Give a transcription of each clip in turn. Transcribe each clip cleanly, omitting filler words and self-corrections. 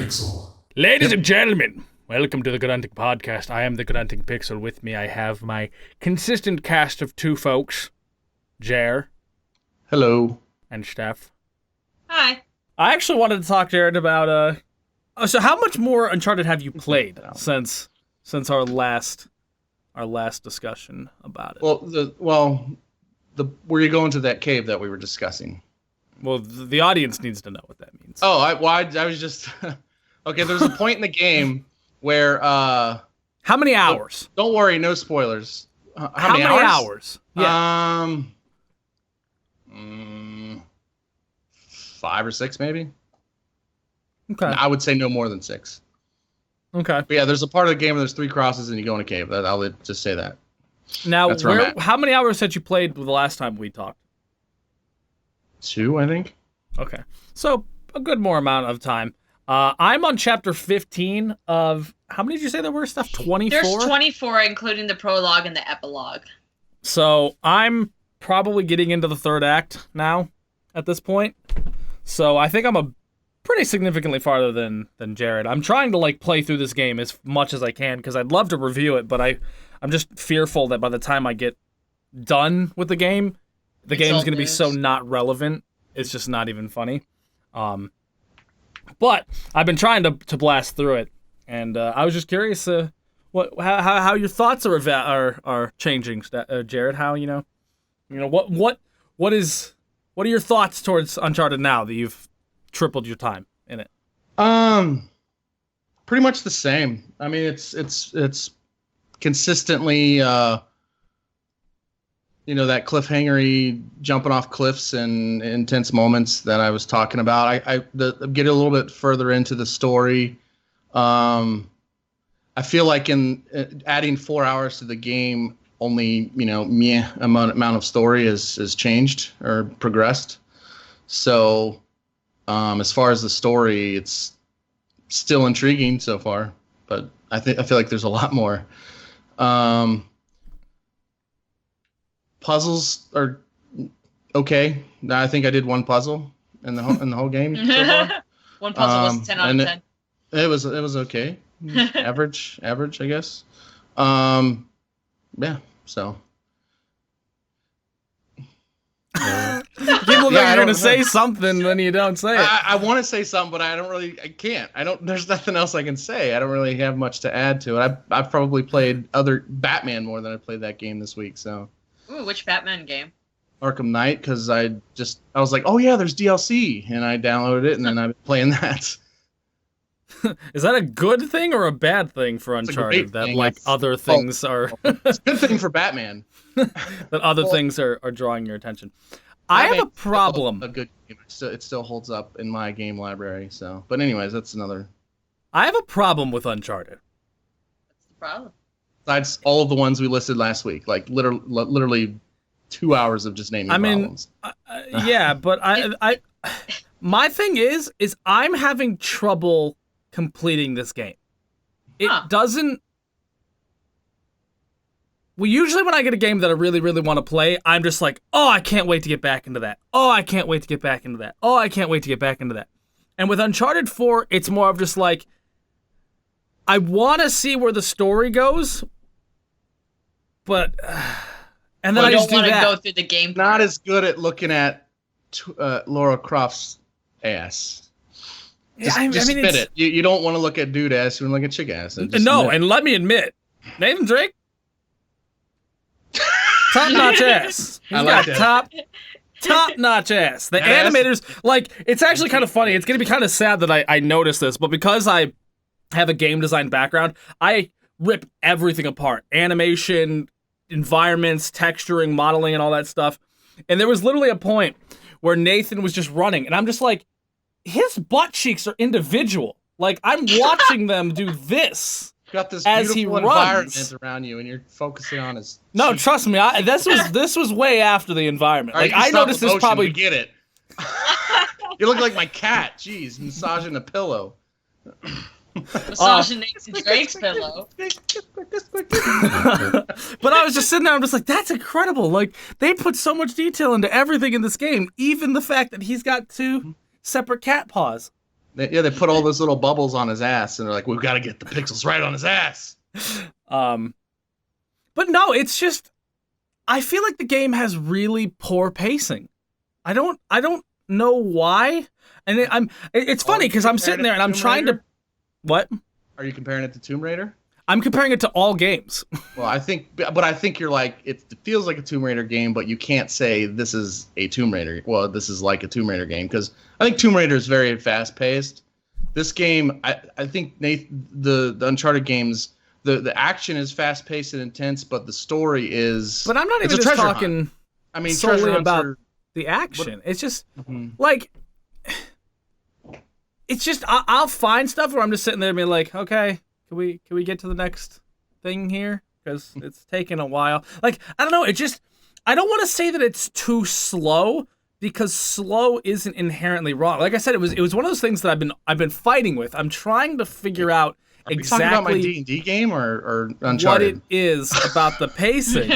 Pixel. Ladies and gentlemen, welcome to the Grunting Podcast. I am the Grunting Pixel. With me, I have my consistent cast of two folks, Jer. Hello. And Steph. Hi. I actually wanted to talk, Jared, about, so how much more Uncharted have you played since our last discussion about it? Were you going to that cave that we were discussing? Well, the audience needs to know what that means. Oh, I was just... Okay, there's a point in the game where... How many hours? Don't worry, no spoilers. How many hours? Yeah. 5 or 6, maybe? Okay. I would say no more than 6. Okay. But yeah, there's a part of the game where there's 3 crosses and you go in a cave. I'll just say that. Now, how many hours had you played the last time we talked? 2, I think. Okay. So, a good more amount of time. I'm on chapter 15 of... How many did you say there were, Steph? 24? There's 24, including the prologue and the epilogue. So, I'm probably getting into the third act now, at this point. So, I think I'm a pretty significantly farther than Jared. I'm trying to, play through this game as much as I can, because I'd love to review it, but I'm just fearful that by the time I get done with the game, the game's going to be so not relevant, it's just not even funny. But I've been trying to blast through it, and I was just curious how your thoughts are changing, Jared. How what are your thoughts towards Uncharted now that you've tripled your time in it? Pretty much the same. I mean, it's consistently that cliffhangery jumping off cliffs and intense moments that I was talking about. I get a little bit further into the story. I feel like in adding 4 hours to the game, only amount of story has changed or progressed. So as far as the story, it's still intriguing so far, but I feel like there's a lot more. Puzzles are okay. I think I did one puzzle in the whole game so far. One puzzle was 10 out of 10. It was okay. average, I guess. Yeah. So. People think you're gonna say something, then you don't say it. I want to say something, but I can't. There's nothing else I can say. I don't really have much to add to it. I've probably played other Batman more than I played that game this week. So. Ooh, which Batman game? Arkham Knight, because I was like, oh yeah, there's DLC, and I downloaded it, and then I've been playing that. Is that a good thing or a bad thing for Uncharted? That other things are. It's a good thing for Batman. That other things are drawing your attention. I have a problem. A good game. It still holds up in my game library. So, but anyways, that's another. I have a problem with Uncharted. What's the problem? Besides all of the ones we listed last week, literally 2 hours of just naming problems. Yeah, but I my thing is I'm having trouble completing this game. It doesn't. Well, usually when I get a game that I really, really want to play, I'm just like, oh, I can't wait to get back into that. Oh, I can't wait to get back into that. Oh, I can't wait to get back into that. And with Uncharted 4, it's more of just like, I want to see where the story goes, but and then I just do that. You don't want to go through the game. Not as good at looking at Lara Croft's ass. Just spit it. You don't want to look at dude ass. You want to look at chick ass. And let me admit, Nathan Drake, top-notch ass. He's got top-notch ass. The animators, it's actually kind of funny. It's going to be kind of sad that I noticed this, but because I have a game design background, I rip everything apart. Animation, environments, texturing, modeling, and all that stuff. And there was literally a point where Nathan was just running, and I'm just like, his butt cheeks are individual. I'm watching them do this. Got this as beautiful environment around you, and you're focusing on his. No, cheeks. trust me. This was way after the environment. Right, I noticed this probably. Get it. You look like my cat. Jeez, massaging a pillow. Massaging Nathan Drake's pillow. But I was just sitting there. I'm just like, that's incredible. They put so much detail into everything in this game, even the fact that he's got 2 separate cat paws. They put all those little bubbles on his ass, and they're like, we've got to get the pixels right on his ass. But no, it's just, I feel like the game has really poor pacing. I don't know why. And it's funny because I'm sitting there and I'm trying to, what? Are you comparing it to Tomb Raider? I'm comparing it to all games. Well, I think you're like, it feels like a Tomb Raider game, but you can't say this is a Tomb Raider. Well, this is like a Tomb Raider game, because I think Tomb Raider is very fast paced. This game, I think the Uncharted games, the action is fast paced and intense, but the story is. But I'm not even just talking. Hunt. I mean, solely about the action. It's just like. It's just I'll find stuff where I'm just sitting there and be like, okay, can we get to the next thing here? Because it's taken a while. Like, I don't know. I don't want to say that it's too slow, because slow isn't inherently wrong. Like I said, it was one of those things that I've been fighting with. I'm trying to figure out exactly talking about my D&D game or Uncharted. What it is about the pacing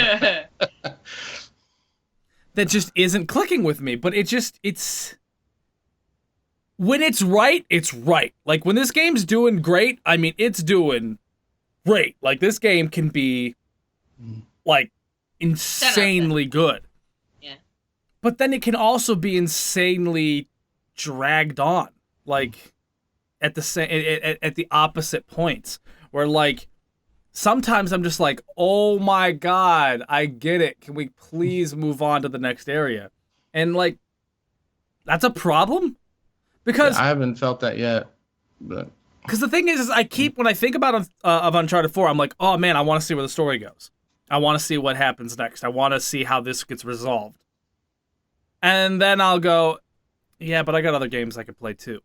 that just isn't clicking with me. But it's. When it's right, it's right. Like, when this game's doing great, I mean, it's doing great. Like, this game can be, like, insanely good. Yeah. But then it can also be insanely dragged on. Like, at the opposite points. Where, like, sometimes I'm just like, oh my god, I get it. Can we please move on to the next area? And, like, that's a problem? Because I haven't felt that yet, but because the thing is I keep, when I think about of Uncharted 4, I'm like, oh man, I want to see where the story goes. I want to see what happens next. I want to see how this gets resolved. And then I'll go, yeah, but I got other games I could play too,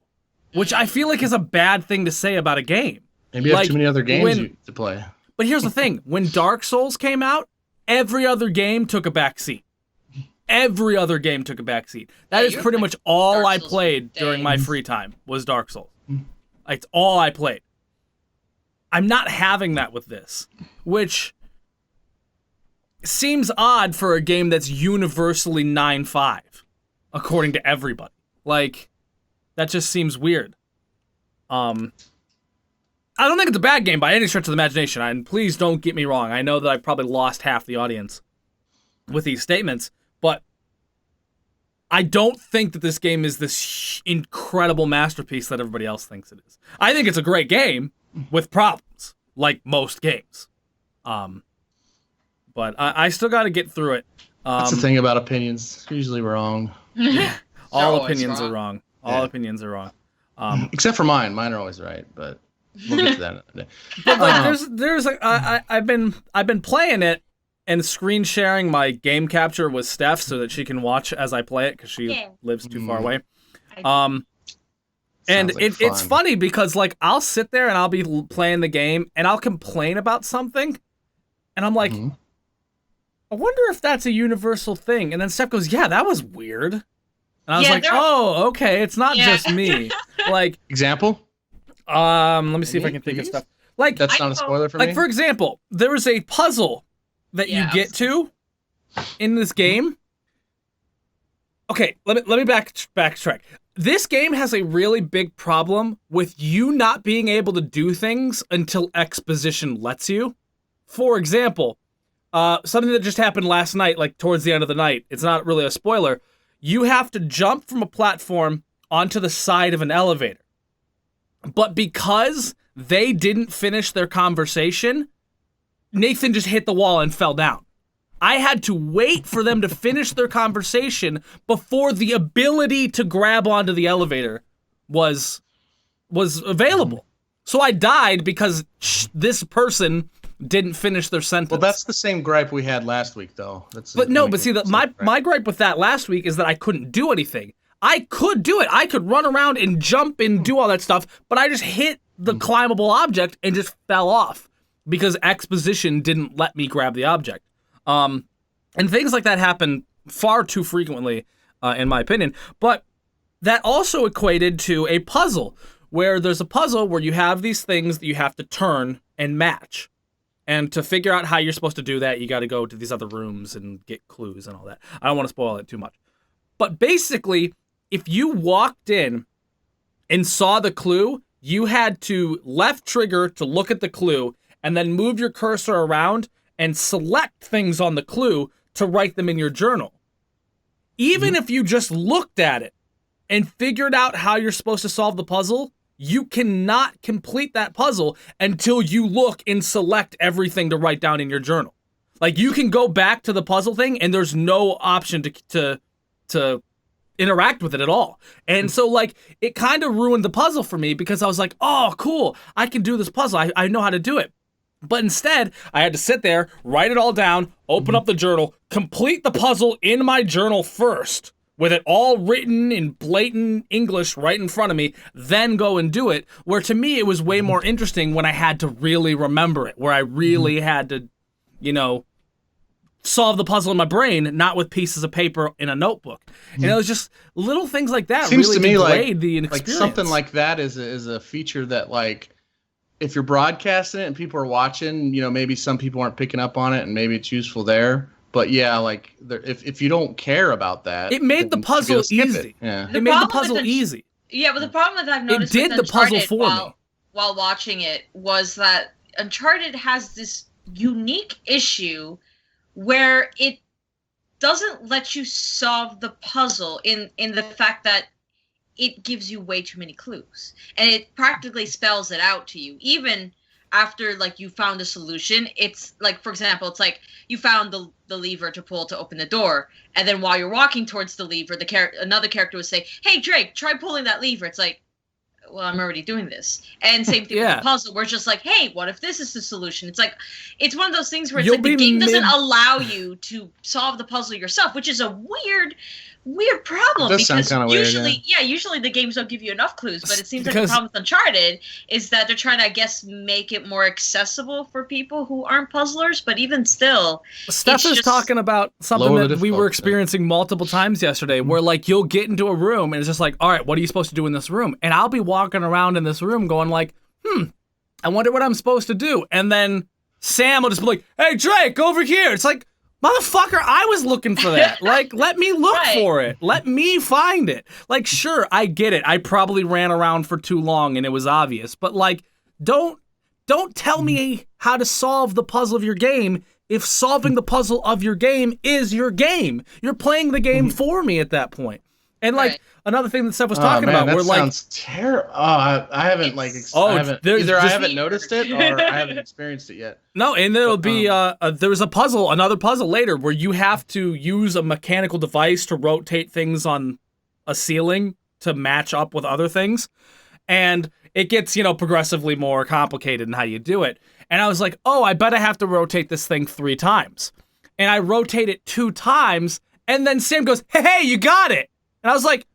which I feel like is a bad thing to say about a game. Maybe you have too many other games to play. But here's the thing: when Dark Souls came out, every other game took a back seat. Every other game took a backseat. That is pretty much all I played during my free time was Dark Souls. It's all I played. I'm not having that with this, which seems odd for a game that's universally 9.5, according to everybody. Like, that just seems weird. I don't think it's a bad game by any stretch of the imagination, and please don't get me wrong. I know that I've probably lost half the audience with these statements, but I don't think that this game is this incredible masterpiece that everybody else thinks it is. I think it's a great game with problems, like most games. But I still got to get through it. That's the thing about opinions. Usually wrong. All opinions are wrong. All opinions are wrong. Except for mine. Mine are always right, but we'll get to that another day. But like, I've been playing it and screen sharing my game capture with Steph so that she can watch as I play it because she lives too far away. And it's funny because, like, I'll sit there and I'll be playing the game and I'll complain about something, and I'm like, I wonder if that's a universal thing. And then Steph goes, yeah, that was weird. And I was like, oh, okay, it's not just me. Like, example? Let me see if I can think of stuff. Like, that's not a spoiler for me. Like, for example, there was a puzzle that you get to in this game. Okay, let me backtrack. This game has a really big problem with you not being able to do things until exposition lets you. For example, something that just happened last night, like towards the end of the night. It's not really a spoiler. You have to jump from a platform onto the side of an elevator. But because they didn't finish their conversation, Nathan just hit the wall and fell down. I had to wait for them to finish their conversation before the ability to grab onto the elevator was available. So I died because this person didn't finish their sentence. Well, that's the same gripe we had last week, though. My gripe with that last week is that I couldn't do anything. I could do it. I could run around and jump and do all that stuff, but I just hit the climbable object and just fell off because exposition didn't let me grab the object. And things like that happen far too frequently, in my opinion. But that also equated to a puzzle, where there's a puzzle where you have these things that you have to turn and match. And to figure out how you're supposed to do that, you got to go to these other rooms and get clues and all that. I don't want to spoil it too much. But basically, if you walked in and saw the clue, you had to left trigger to look at the clue and then move your cursor around and select things on the clue to write them in your journal. Even if you just looked at it and figured out how you're supposed to solve the puzzle, you cannot complete that puzzle until you look and select everything to write down in your journal. Like, you can go back to the puzzle thing and there's no option to interact with it at all. And so, like, it kind of ruined the puzzle for me because I was like, oh, cool, I can do this puzzle. I know how to do it. But instead, I had to sit there, write it all down, open up the journal, complete the puzzle in my journal first, with it all written in blatant English right in front of me, then go and do it, where to me it was way more interesting when I had to really remember it, where I really had to, solve the puzzle in my brain, not with pieces of paper in a notebook. And it was just little things like that Seems really to me degrade the experience. Like something like that is a feature that, like, if you're broadcasting it and people are watching, maybe some people aren't picking up on it and maybe it's useful there. But yeah, like, if you don't care about that, it made the puzzle easy. Yeah. It made the puzzle easy. Yeah, but the problem that I've noticed it did the puzzle for me while watching it was that Uncharted has this unique issue where it doesn't let you solve the puzzle in the fact that it gives you way too many clues, and it practically spells it out to you. Even after, like, you found a solution, it's like, for example, it's like you found the lever to pull to open the door, and then while you're walking towards the lever, another character would say, "Hey, Drake, try pulling that lever." It's like, well, I'm already doing this. And same thing with the puzzle, where it's just like, hey, what if this is the solution? It's like, it's one of those things where it's like the game doesn't allow you to solve the puzzle yourself, which is a weird problem. It does sound kind of weird. Usually the games don't give you enough clues, but it seems like the problem with Uncharted is that they're trying to, I guess, make it more accessible for people who aren't puzzlers, but even still, Steph is talking about something that we were experiencing multiple times yesterday, where, like, you'll get into a room and it's just like, all right, what are you supposed to do in this room? And I'll be walking around in this room going like, I wonder what I'm supposed to do. And then Sam will just be like, hey, Drake, over here. It's like, motherfucker, I was looking for that. Like, let me look for it. Let me find it. Like, sure, I get it. I probably ran around for too long and it was obvious. But, like, don't tell me how to solve the puzzle of your game if solving the puzzle of your game is your game. You're playing the game for me at that point. And, like, another thing that Steph was talking about, that where, like, sounds terrible. I haven't, like, I haven't noticed it or I haven't experienced it yet. No, and there'll be there's another puzzle later where you have to use a mechanical device to rotate things on a ceiling to match up with other things, and it gets progressively more complicated in how you do it. And I was like, oh, I bet I have to rotate this thing 3 times, and I rotate it 2 times, and then Sam goes, hey, you got it. And I was like,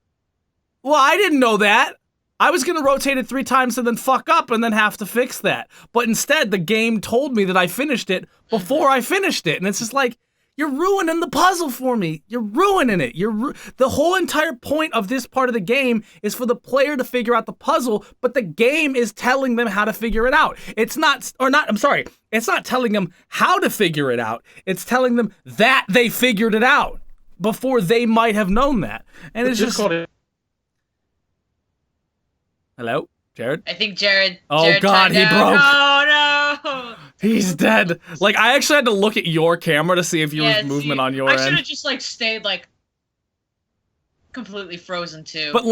well, I didn't know that. I was going to rotate it 3 times and then fuck up and then have to fix that. But instead, the game told me that I finished it before I finished it. And it's just like, you're ruining the puzzle for me. You're ruining it. The whole entire point of this part of the game is for the player to figure out the puzzle, but the game is telling them how to figure it out. It's not telling them how to figure it out. It's telling them that they figured it out before they might have known that. And it's just... Hello? Jared? I think Jared... Oh, God, he broke. Oh, no. He's dead. Like, I actually had to look at your camera to see if you was movement on your end. I should have just, like, stayed, like, completely frozen, too. But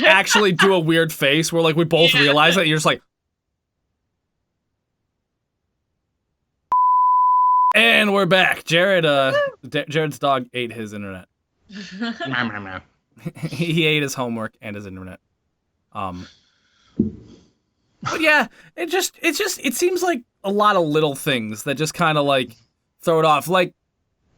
actually do a weird face where, like, we both realize it, and you're just like... And we're back. Jared's dog ate his internet. He ate his homework and his internet. But yeah, it seems like a lot of little things that just kind of like throw it off. Like,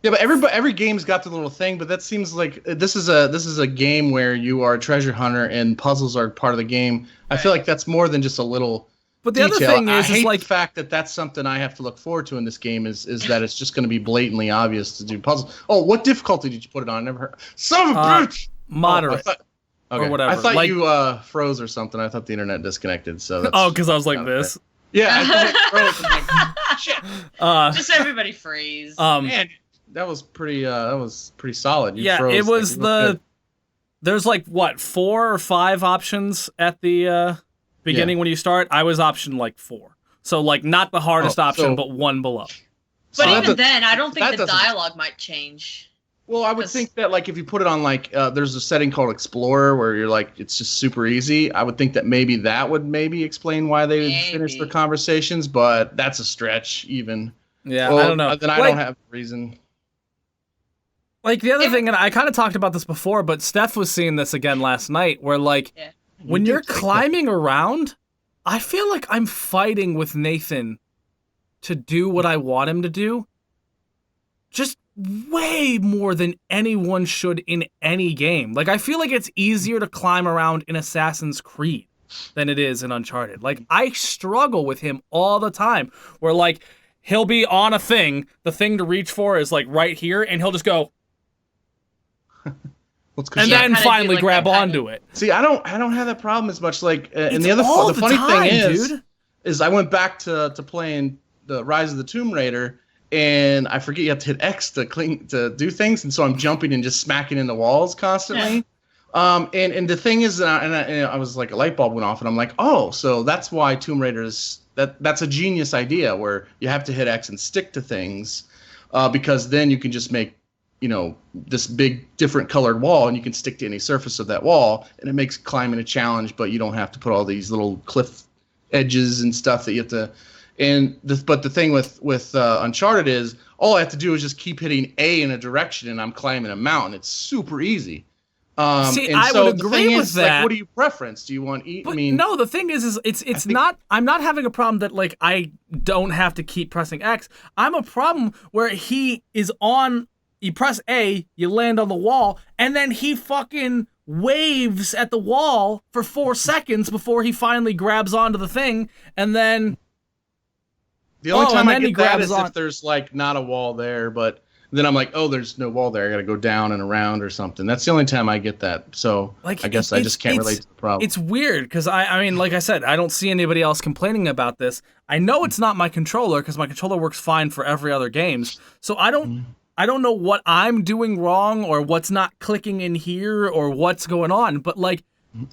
yeah, but every game's got the little thing. But that seems like this is a game where you are a treasure hunter and puzzles are part of the game. I feel like that's more than just a little. But the other thing is, the fact that that's something I have to look forward to in this game is that it's just going to be blatantly obvious to do puzzles. Oh, what difficulty did you put it on? I never heard. Son of a bitch! Moderate. Or whatever. I thought you froze or something. I thought the internet disconnected. So that's because I was like this. Yeah, I thought it froze. I'm like, shit. Just everybody freeze. Man, that was pretty solid. It was there's like, what, 4 or 5 options at the beginning when you start? I was option like 4. So like not the hardest option, but one below. But even then, I don't think the dialogue might change. Well, I would think that like if you put it on like there's a setting called Explorer where you're like it's just super easy. I would think that maybe that would explain why they would finish their conversations, but that's a stretch even. Yeah, well, I don't know. Then I don't have a reason. Like the other thing, and I kind of talked about this before, but Steph was seeing this again last night, where like when you're climbing around, I feel like I'm fighting with Nathan to do what I want him to do. Just way more than anyone should in any game. Like, I feel like it's easier to climb around in Assassin's Creed than it is in Uncharted. Like, I struggle with him all the time, where, like, he'll be on a thing, the thing to reach for is, like, right here, and he'll just go... and then finally like grab onto it. See, I don't have that problem as much. Like, and the funny thing is I went back to playing the Rise of the Tomb Raider, and I forget you have to hit X to do things, and so I'm jumping and just smacking into walls constantly. And the thing is, I was like, a light bulb went off, and I'm like, oh, so that's why Tomb Raider is that's a genius idea where you have to hit X and stick to things, because then you can just make this big different colored wall, and you can stick to any surface of that wall, and it makes climbing a challenge, but you don't have to put all these little cliff edges and stuff that you have to. But the thing with Uncharted is all I have to do is just keep hitting A in a direction, and I'm climbing a mountain. It's super easy. I would agree with that. Like, what do you preference? Do you want E? No. The thing is it's not. I'm not having a problem that like I don't have to keep pressing X. I'm a problem where he is on. You press A, you land on the wall, and then he fucking waves at the wall for 4 seconds before he finally grabs onto the thing, and then. The only time I get that is if there's like not a wall there, but then I'm like, oh, there's no wall there. I got to go down and around or something. That's the only time I get that. So like, I guess I just can't relate to the problem. It's weird because I mean, like I said, I don't see anybody else complaining about this. I know it's not my controller because my controller works fine for every other games. So I don't know what I'm doing wrong or what's not clicking in here or what's going on. But like,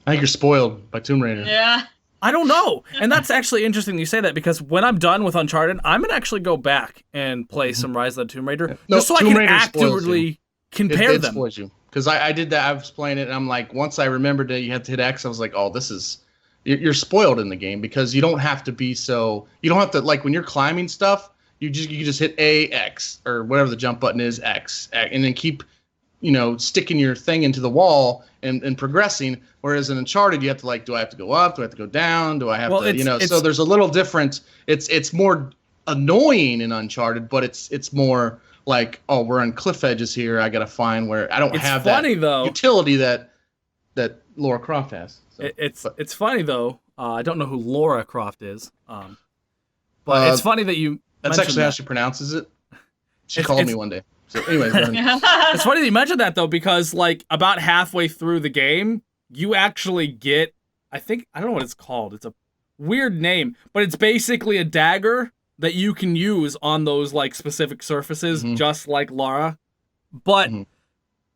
I think you're spoiled by Tomb Raider. Yeah. I don't know. And that's actually interesting you say that because when I'm done with Uncharted, I'm going to actually go back and play some Rise of the Tomb Raider just so Tomb I can actively compare them. It spoils you. Because I did that. I was playing it, and I'm like, once I remembered that you had to hit X, I was like, oh, you're spoiled in the game because you don't have to be so, you don't have to, like when you're climbing stuff, you can just hit A, X, or whatever the jump button is, X, and then keep, sticking your thing into the wall and progressing. Whereas in Uncharted, you have to like, do I have to go up? Do I have to go down? Do I have to, so there's a little different, it's more annoying in Uncharted, but it's more like, oh, we're on cliff edges here. I got to find where I don't have that utility that Lara Croft has. So, it's funny though. I don't know who Lara Croft is. But it's funny that you. That's actually how she pronounces it. She called me one day. So anyways, it's funny that you mentioned that though, because like about halfway through the game, you actually get, I don't know what it's called. It's a weird name, but it's basically a dagger that you can use on those like specific surfaces, just like Lara. But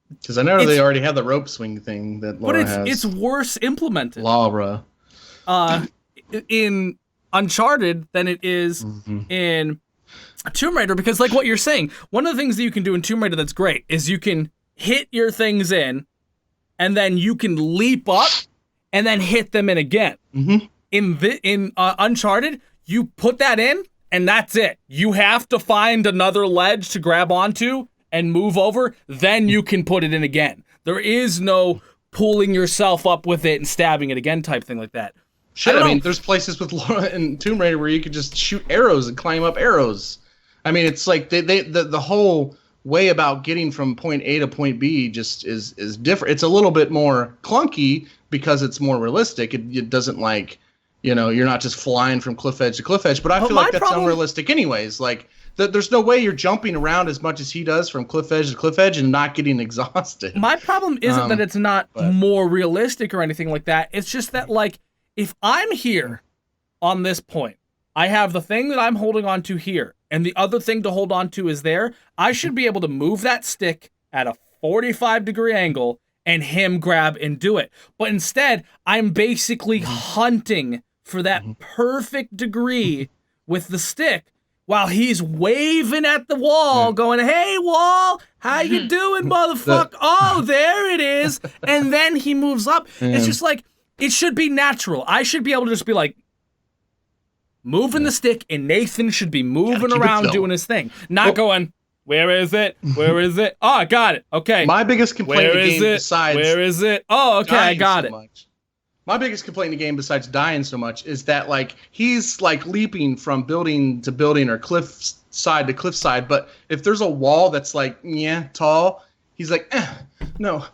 because I know they already have the rope swing thing that Lara has. But it's worse implemented. Lara. In Uncharted than it is in Tomb Raider, because like what you're saying, one of the things that you can do in Tomb Raider that's great is you can hit your things in, and then you can leap up and then hit them in again. In Uncharted, you put that in, and that's it. You have to find another ledge to grab onto and move over, then you can put it in again. There is no pulling yourself up with it and stabbing it again type thing like that. Shit, I mean, there's places with Lara and Tomb Raider where you could just shoot arrows and climb up arrows. I mean, it's like the whole way about getting from point A to point B just is different. It's a little bit more clunky because it's more realistic. It doesn't like, you're not just flying from cliff edge to cliff edge. But I feel like that's unrealistic anyways. Like, there's no way you're jumping around as much as he does from cliff edge to cliff edge and not getting exhausted. My problem isn't that it's not more realistic or anything like that. It's just that, like, if I'm here on this point, I have the thing that I'm holding on to here, and the other thing to hold on to is there, I should be able to move that stick at a 45-degree angle and him grab and do it. But instead, I'm basically hunting for that perfect degree with the stick while he's waving at the wall, going, "Hey, wall, how you doing, motherfucker? Oh, there it is." And then he moves up. It's just like, it should be natural. I should be able to just be like, moving the stick, and Nathan should be moving around doing his thing. Not going, "Where is it? Where is it? Oh, I got it. Okay." My biggest complaint in the game besides... Where is it? Oh, okay, I got it. My biggest complaint in the game besides dying so much is that, like, he's, like, leaping from building to building or cliff side to cliff side, but if there's a wall that's, like, tall, he's like, no.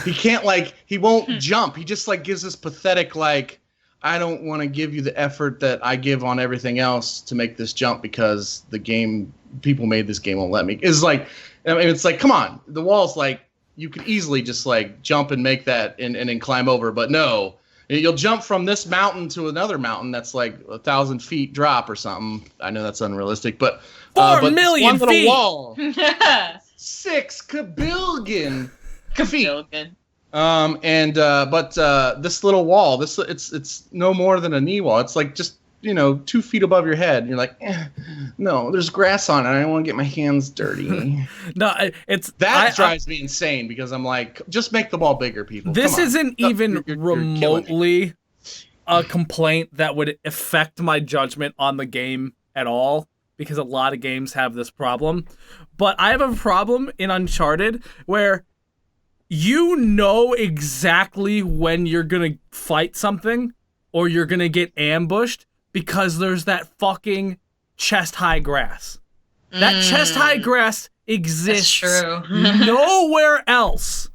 He can't, like, he won't jump. He just, like, gives this pathetic, like, I don't want to give you the effort that I give on everything else to make this jump because the game, people made this game won't let me. It's like, I mean, it's like, come on. The wall's like, you could easily just like jump and make that and then climb over. But no, you'll jump from this mountain to another mountain that's like 1,000 feet drop or something. I know that's unrealistic, but 4 million one feet. Little wall, 6 kabillion feet. But this little wall, it's no more than a knee wall. It's like just 2 feet above your head. And you're like, no, there's grass on it. I don't want to get my hands dirty. No, drives me insane because I'm like, just make the ball bigger, people. This isn't even remotely a complaint that would affect my judgment on the game at all, because a lot of games have this problem. But I have a problem in Uncharted where you know exactly when you're going to fight something or you're going to get ambushed because there's that fucking chest-high grass. That chest-high grass exists nowhere else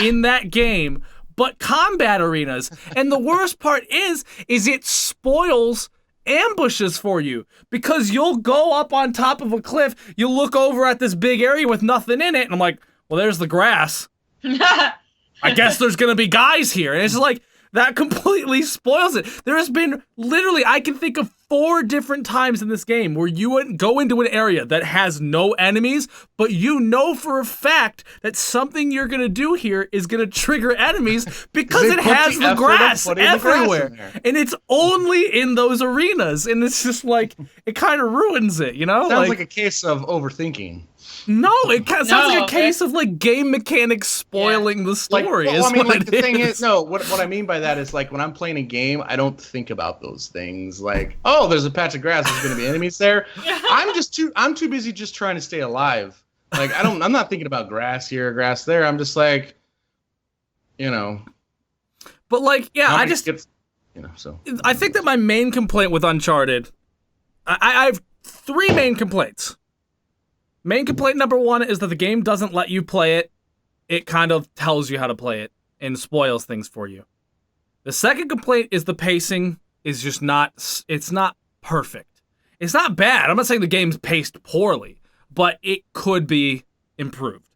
in that game but combat arenas. And the worst part is it spoils ambushes for you because you'll go up on top of a cliff, you'll look over at this big area with nothing in it, and I'm like, well, there's the grass. I guess there's gonna be guys here. And it's like, that completely spoils it. There has been literally, I can think of 4 different times in this game where you would go into an area that has no enemies, but you know for a fact that something you're gonna do here is gonna trigger enemies because it has the grass everywhere. And it's only in those arenas. And it's just like, it kind of ruins it, Sounds like a case of overthinking. No, it sounds like a case of like game mechanics spoiling the story. What I mean by that is like when I'm playing a game, I don't think about those things. Like, oh, there's a patch of grass, there's going to be enemies there. I'm too busy just trying to stay alive. Like I'm not thinking about grass here, grass there. I'm just like, But like, yeah, I think that my main complaint with Uncharted, I have 3 main complaints. Main complaint number 1 is that the game doesn't let you play it. It kind of tells you how to play it and spoils things for you. The second complaint is the pacing is just it's not perfect. It's not bad. I'm not saying the game's paced poorly, but it could be improved.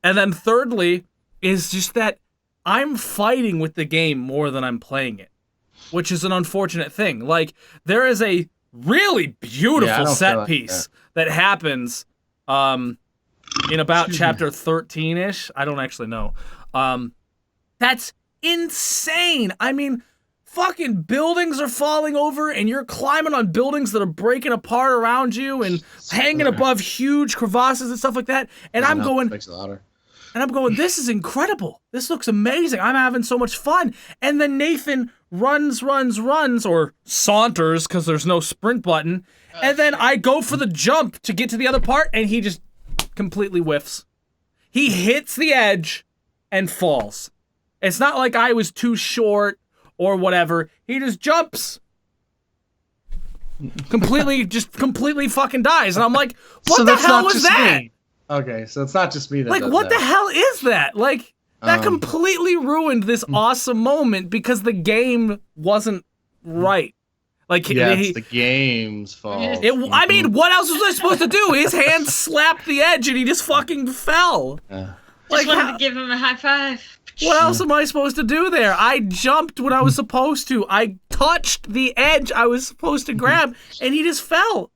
And then thirdly is just that I'm fighting with the game more than I'm playing it, which is an unfortunate thing. Like, there is a really beautiful set piece that happens in about chapter 13-ish. I don't actually know. That's insane. I mean, fucking buildings are falling over and you're climbing on buildings that are breaking apart around you and hanging above huge crevasses and stuff like that. And I'm going, this is incredible. This looks amazing. I'm having so much fun. And then Nathan runs, or saunters because there's no sprint button. And then I go for the jump to get to the other part, and he just completely whiffs. He hits the edge and falls. It's not like I was too short or whatever. He just jumps. Completely fucking dies. And I'm like, what the hell was that? Me. Okay, so it's not just me that like, does what that. The hell is that? Like, that completely ruined this awesome moment because the game wasn't right. Like, it's the game's fault. I mean, what else was I supposed to do? His hand slapped the edge and he just fucking fell. Just wanted to give him a high five. What else am I supposed to do there? I jumped when I was supposed to. I touched the edge I was supposed to grab, and he just fell.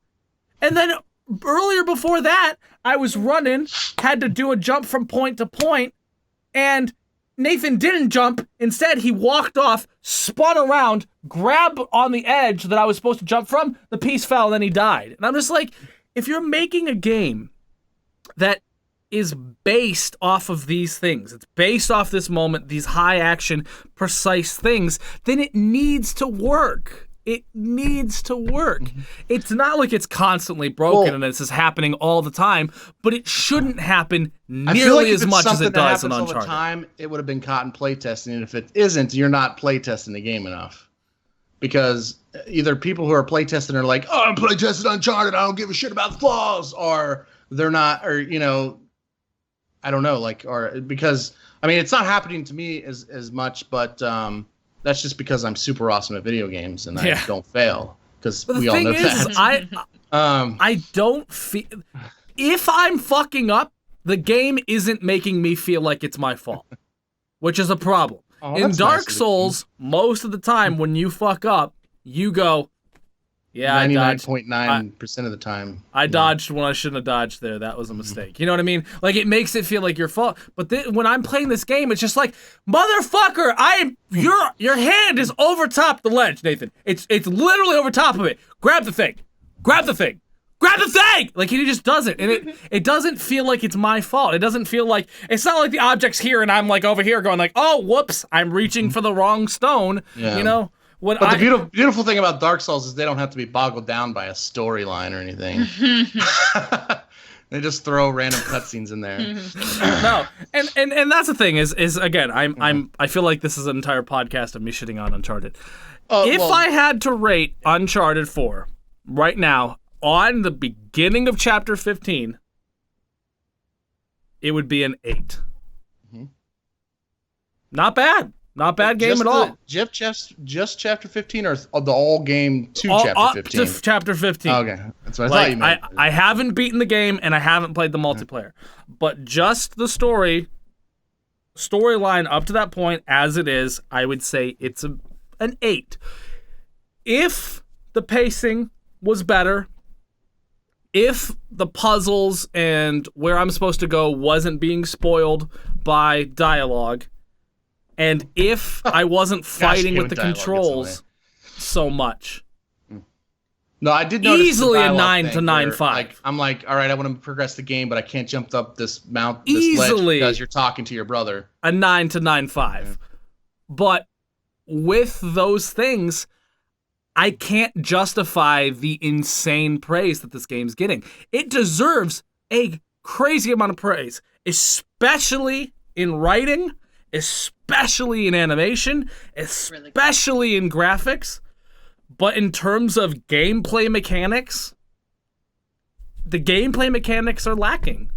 And then earlier before that, I was running, had to do a jump from point to point, and Nathan didn't jump. Instead, he walked off, spun around, grabbed on the edge that I was supposed to jump from. The piece fell, and then he died. And I'm just like, if you're making a game that is based off of these things, it's based off this moment, these high action, precise things, then it needs to work. It needs to work. Mm-hmm. It's not like it's constantly broken and this is happening all the time, but it shouldn't happen nearly as much as it does in Uncharted. All the time, it would have been caught in playtesting, and if it isn't, you're not playtesting the game enough. Because either people who are playtesting are like, "Oh, I'm playtesting Uncharted, I don't give a shit about the flaws," or they're not, or I don't know, like, or because I mean, it's not happening to me as much, but that's just because I'm super awesome at video games and I don't fail, because we all know that. I don't feel, if I'm fucking up, the game isn't making me feel like it's my fault, which is a problem. In Dark Souls, most of the time when you fuck up, you go, yeah, 99.9% of the time. I dodged when I shouldn't have dodged there. That was a mistake. You know what I mean? Like, it makes it feel like your fault. But when I'm playing this game, it's just like, motherfucker, your hand is over top the ledge, Nathan. It's literally over top of it. Grab the thing. Grab the thing. Grab the thing! Like, he just does it. And it doesn't feel like it's my fault. It doesn't feel like, it's not like the object's here and I'm like over here going like, oh, whoops, I'm reaching for the wrong stone. Yeah. You know? But the beautiful thing about Dark Souls is they don't have to be boggled down by a storyline or anything. They just throw random cutscenes in there. No, and that's the thing is again, I feel like this is an entire podcast of me shitting on Uncharted. I had to rate Uncharted 4 right now on the beginning of Chapter 15, it would be an 8. Mm-hmm. Not bad. Not bad game at all. Just Chapter 15 or the all game to Chapter 15? Up to Chapter 15. Okay. That's what I thought you meant. I haven't beaten the game and I haven't played the multiplayer. But just the storyline up to that point as it is, I would say it's an 8. If the pacing was better, if the puzzles and where I'm supposed to go wasn't being spoiled by dialogue, and if I wasn't fighting with the controls so much. No, I did notice easily a 9 to 9.5. Like, I'm like, all right, I want to progress the game, but I can't jump up this ledge because you're talking to your brother. A 9 to 9.5. Yeah. But with those things, I can't justify the insane praise that this game's getting. It deserves a crazy amount of praise, especially in writing, especially in animation, especially in graphics. But in terms of gameplay mechanics, the gameplay mechanics are lacking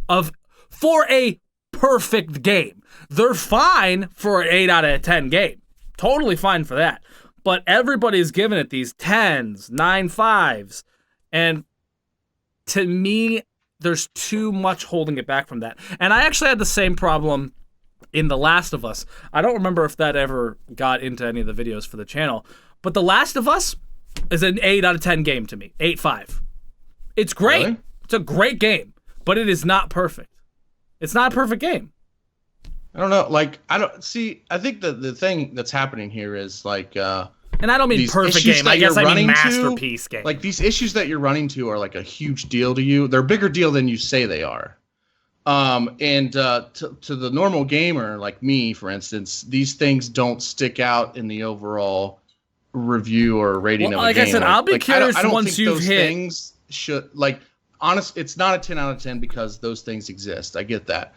for a perfect game. They're fine for an 8 out of 10 game. Totally fine for that. But everybody's giving it these 10s, 9.5s. And to me, there's too much holding it back from that. And I actually had the same problem in The Last of Us. I don't remember if that ever got into any of the videos for the channel. But The Last of Us is an 8 out of 10 game to me. 8.5. It's great. Really? It's a great game. But it is not perfect. It's not a perfect game. I don't know. Like, I think the thing that's happening here is like, and I don't mean perfect game. I guess I mean masterpiece game. Like, these issues that you're running to are like a huge deal to you. They're a bigger deal than you say they are. And to the normal gamer like me, for instance, these things don't stick out in the overall review or rating of a game. Like I said, I'll be curious I don't once think you've those hit. Things should, like, honest. It's not a 10 out of 10 because those things exist. I get that.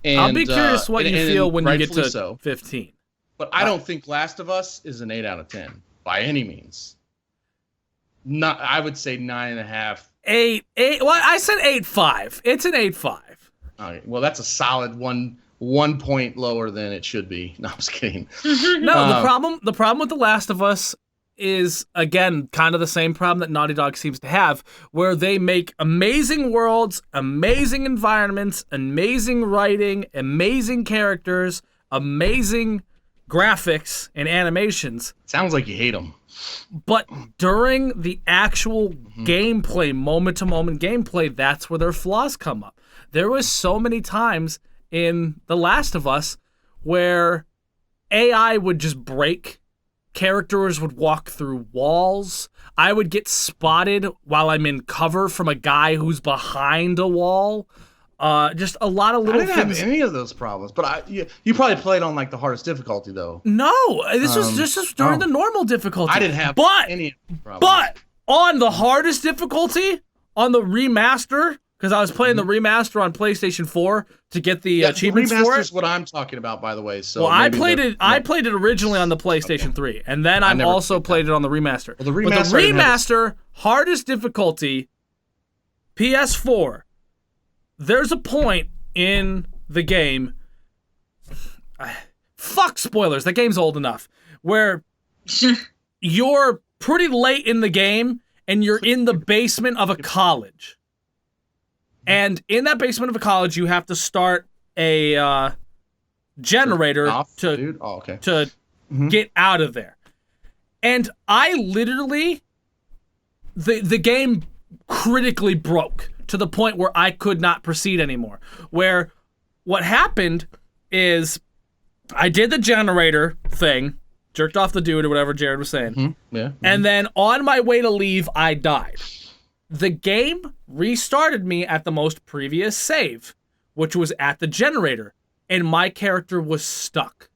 And, I'll be curious what you feel when you get to 15. But I don't think Last of Us is an 8 out of 10 by any means. Not, I would say 9.5. 8. Well, I said 8.5. It's an 8.5. Okay, well, that's a solid one point lower than it should be. No, I'm just kidding. No, the problem with The Last of Us is, again, kind of the same problem that Naughty Dog seems to have, where they make amazing worlds, amazing environments, amazing writing, amazing characters, amazing graphics and animations. Sounds like you hate them. But during the actual gameplay, moment-to-moment gameplay, that's where their flaws come up. There was so many times in The Last of Us where AI would just break. Characters would walk through walls. I would get spotted while I'm in cover from a guy who's behind a wall. Just a lot of little things. I didn't have any of those problems, but you probably played on like the hardest difficulty though. No, this was during the normal difficulty. I didn't have any problems. But on the hardest difficulty, on the remaster, because I was playing the remaster on PlayStation 4 to get the achievements for it. Remaster's what I'm talking about, by the way. So I played it originally on the PlayStation 3, and then I also played it on the remaster. Well, the remaster hardest difficulty, PS4. There's a point in the game. Fuck spoilers. The game's old enough where you're pretty late in the game and you're in the basement of a college. And in that basement of a college, you have to start a generator to get out of there. And I literally, the game critically broke to the point where I could not proceed anymore. Where what happened is I did the generator thing, jerked off the dude or whatever Jared was saying. Mm-hmm. Yeah. Mm-hmm. And then on my way to leave, I died. The game restarted me at the most previous save, which was at the generator, and my character was stuck.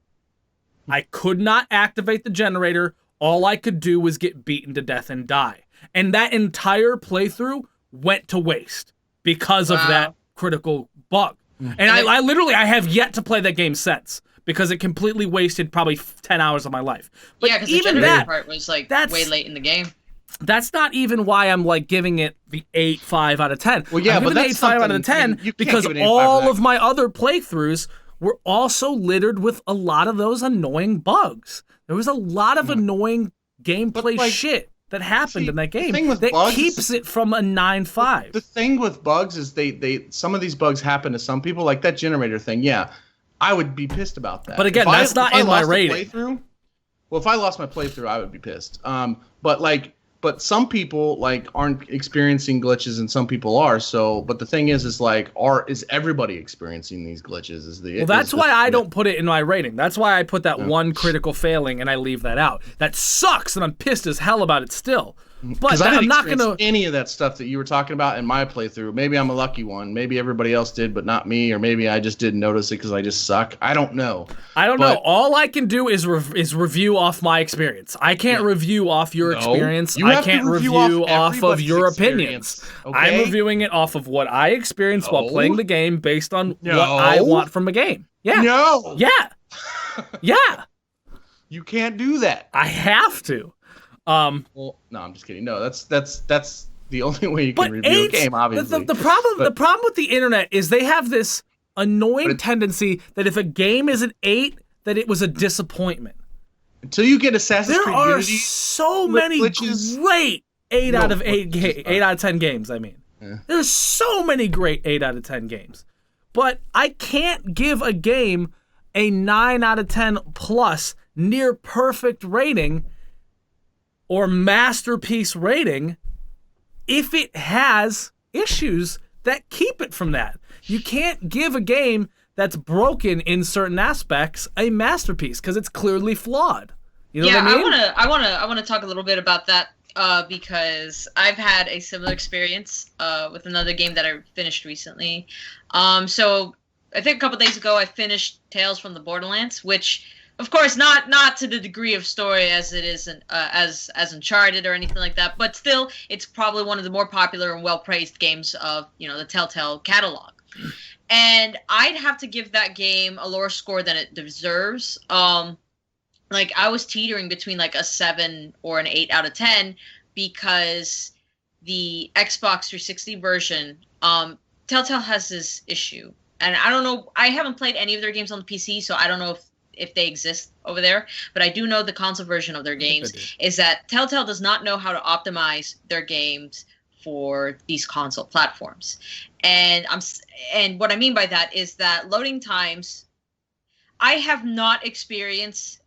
I could not activate the generator. All I could do was get beaten to death and die. And that entire playthrough went to waste because of that critical bug. And I have yet to play that game since because it completely wasted probably 10 hours of my life. But yeah, because even the generator part was like way late in the game. That's not even why I'm like giving it the 8.5 out of 10. Well, yeah, I'm giving but it that's 8.5 out of 10 because all of my other playthroughs were also littered with a lot of those annoying bugs. There was a lot of annoying gameplay shit that happened in that game that keeps it from a 9.5. The thing with bugs is they some of these bugs happen to some people, like that generator thing. Yeah, I would be pissed about that. But again, that's not in my rating. If I lost my playthrough, I would be pissed. But some people like aren't experiencing glitches, and some people are. So, but the thing is is everybody experiencing these glitches? That's why I don't put it in my rating. That's why I put that one critical failing and I leave that out. That sucks, and I'm pissed as hell about it still. But I'm not gonna any of that stuff that you were talking about in my playthrough. Maybe I'm a lucky one. Maybe everybody else did, but not me. Or maybe I just didn't notice it because I just suck. I don't know. All I can do is review off my experience. I can't review off your experience. I can't review off of your opinions. Okay? I'm reviewing it off of what I experienced while playing the game based on what I want from a game. Yeah. No. Yeah. Yeah. You can't do that. I have to. Well, no, I'm just kidding. No, that's the only way you can review a game, obviously. The problem with the internet is they have this annoying tendency that if a game is an 8, that it was a disappointment. Until you get Assassin's Creed Unity, there are so many great 8 out of 10 games. I mean, there's so many great 8 out of 10 games, but I can't give a game a 9 out of 10 plus near perfect rating or masterpiece rating if it has issues that keep it from that. You can't give a game that's broken in certain aspects a masterpiece because it's clearly flawed. You know what I mean? I want to talk a little bit about that because I've had a similar experience with another game that I finished recently. So I think a couple days ago I finished Tales from the Borderlands, which of course not to the degree of story as it is as Uncharted or anything like that, but still it's probably one of the more popular and well-praised games of the Telltale catalog. And I'd have to give that game a lower score than it deserves. I was teetering between like a 7 or an 8 out of 10 because the Xbox 360 version, Telltale has this issue. And I don't know, I haven't played any of their games on the PC, so I don't know if they exist over there, but I do know the console version of their games is that Telltale does not know how to optimize their games for these console platforms. And what I mean by that is that loading times, I have not experienced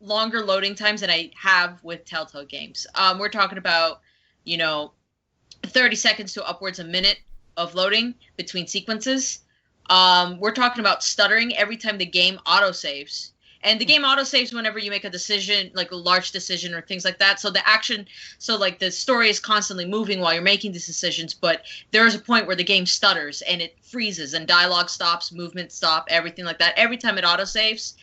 longer loading times than I have with Telltale games. We're talking about, 30 seconds to upwards a minute of loading between sequences. We're talking about stuttering every time the game autosaves. And the game autosaves whenever you make a decision, like a large decision or things like that. So the story is constantly moving while you're making these decisions, but there is a point where the game stutters and it freezes and dialogue stops, movement stop, everything like that. Every time it autosaves,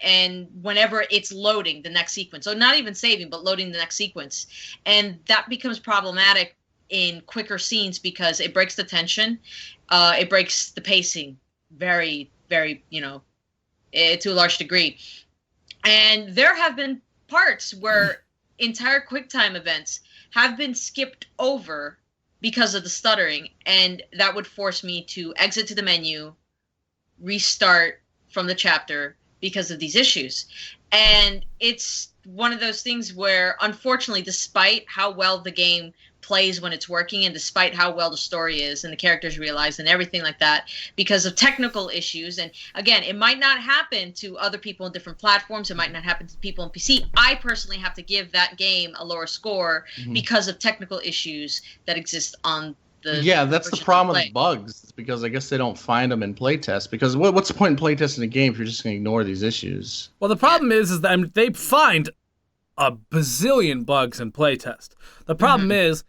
and whenever it's loading the next sequence. So not even saving, but loading the next sequence. And that becomes problematic in quicker scenes because it breaks the tension. It breaks the pacing very, very, to a large degree. And there have been parts where entire QuickTime events have been skipped over because of the stuttering, and that would force me to exit to the menu, restart from the chapter because of these issues. And it's one of those things where, unfortunately, despite how well the game plays when it's working and despite how well the story is and the characters realized and everything like that, because of technical issues, and again, it might not happen to other people on different platforms, it might not happen to people on PC. I personally have to give that game a lower score because of technical issues that exist on the that's the problem with bugs. It's because I guess they don't find them in playtest, because what's the point in playtesting a game if you're just going to ignore these issues? Well, the problem is that they find a bazillion bugs in playtest. The problem is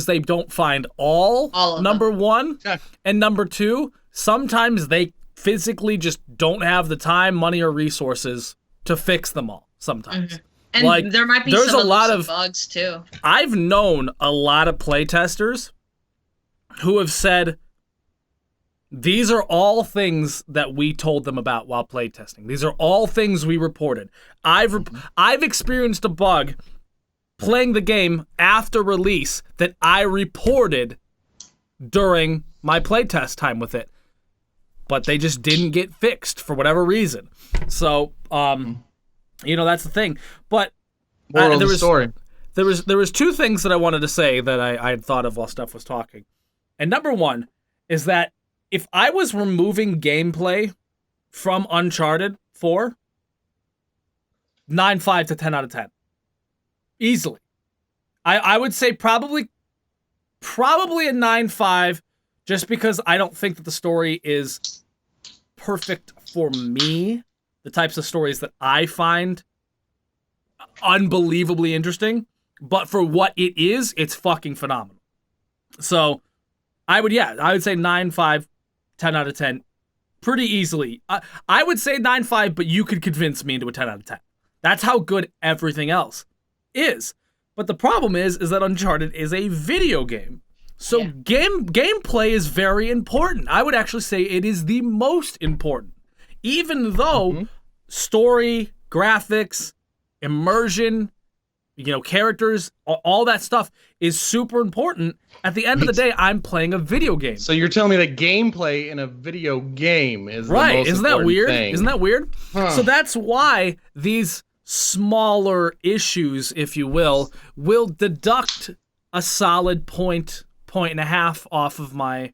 they don't find all of number them. One. Yeah. And number two, sometimes they physically just don't have the time, money, or resources to fix them all sometimes. And there might be there's some a lot of bugs too. I've known a lot of playtesters who have said, these are all things that we told them about while playtesting. These are all things we reported. I've experienced a bug playing the game after release that I reported during my playtest time with it, but they just didn't get fixed for whatever reason. So, that's the thing. But there was story. There was two things that I wanted to say that I had thought of while Steph was talking. And number one is that if I was removing gameplay from Uncharted 4, 9.5 to 10 out of 10. Easily. I would say probably a 9.5, just because I don't think that the story is perfect for me. The types of stories that I find unbelievably interesting. But for what it is, it's fucking phenomenal. So I would say 9.5, 10 out of 10 pretty easily. I would say 9.5, but you could convince me into a 10 out of 10. That's how good everything else is. But the problem is that Uncharted is a video game. So gameplay is very important. I would actually say it is the most important. Even though story, graphics, immersion, characters, all that stuff is super important. At the end of the day, I'm playing a video game. So you're telling me that gameplay in a video game is the most Isn't that weird? thing. Isn't that weird? Huh. So that's why these smaller issues, if you will deduct a solid point and a half off of my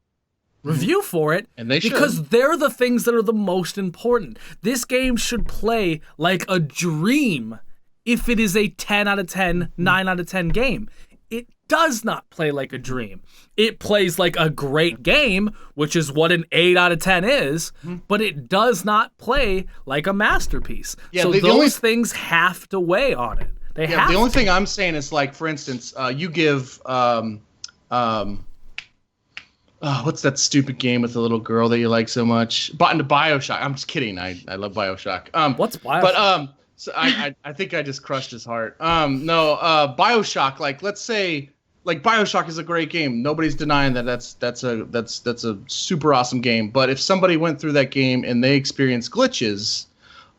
review for it, and they should, because they're the things that are the most important. This game should play like a dream if it is a 10 out of 10, 9 out of 10 game. It does not play like a dream. It plays like a great game, which is what an 8 out of 10 is, but it does not play like a masterpiece. Yeah, so those things have to weigh on it. The only thing I'm saying is, like, for instance, you give what's that stupid game with the little girl that you like so much? BioShock. I'm just kidding. I love BioShock. What's BioShock? But so I think I just crushed his heart. BioShock. Like, let's say, like, BioShock is a great game. Nobody's denying that. That's a super awesome game. But if somebody went through that game and they experienced glitches,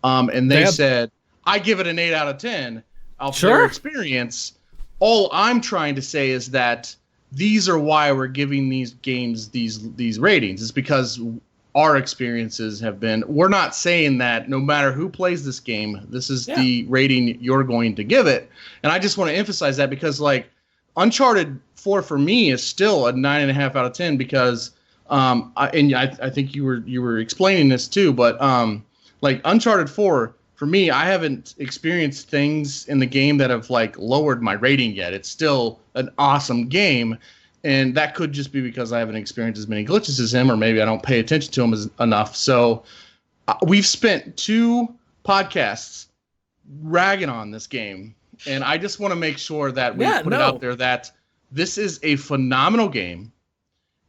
and they said, I give it an 8 out of 10 of their experience, all I'm trying to say is that these are why we're giving these games these ratings. It's because our experiences have been. We're not saying that no matter who plays this game, this is the rating you're going to give it. And I just want to emphasize that, because, like, Uncharted 4 for me is still a 9.5 out of 10, because I think you were explaining this too, but like, Uncharted 4 for me, I haven't experienced things in the game that have, like, lowered my rating yet. It's still an awesome game. And that could just be because I haven't experienced as many glitches as him, or maybe I don't pay attention to him enough. So we've spent 2 podcasts ragging on this game. And I just want to make sure that we put it out there that this is a phenomenal game.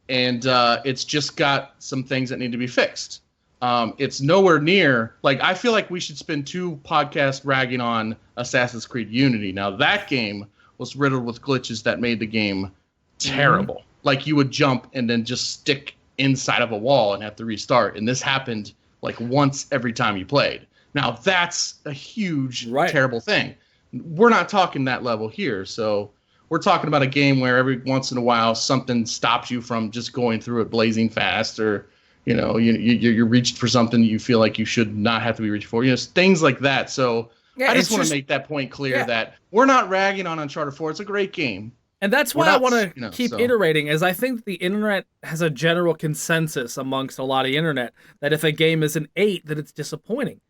And it's just got some things that need to be fixed. It's nowhere near, like, I feel like we should spend 2 podcasts ragging on Assassin's Creed Unity. Now, that game was riddled with glitches that made the game terrible. Mm-hmm. Like, you would jump and then just stick inside of a wall and have to restart. And this happened, like, once every time you played. Now, that's a huge, terrible thing. We're not talking that level here, so we're talking about a game where every once in a while something stops you from just going through it blazing fast, or you reached for something you feel like you should not have to be reached for. Things like that. So I just want to make that point clear that we're not ragging on Uncharted 4. It's a great game. And that's why I want to keep iterating, as I think the internet has a general consensus amongst a lot of the internet that if a game is an 8, that it's disappointing.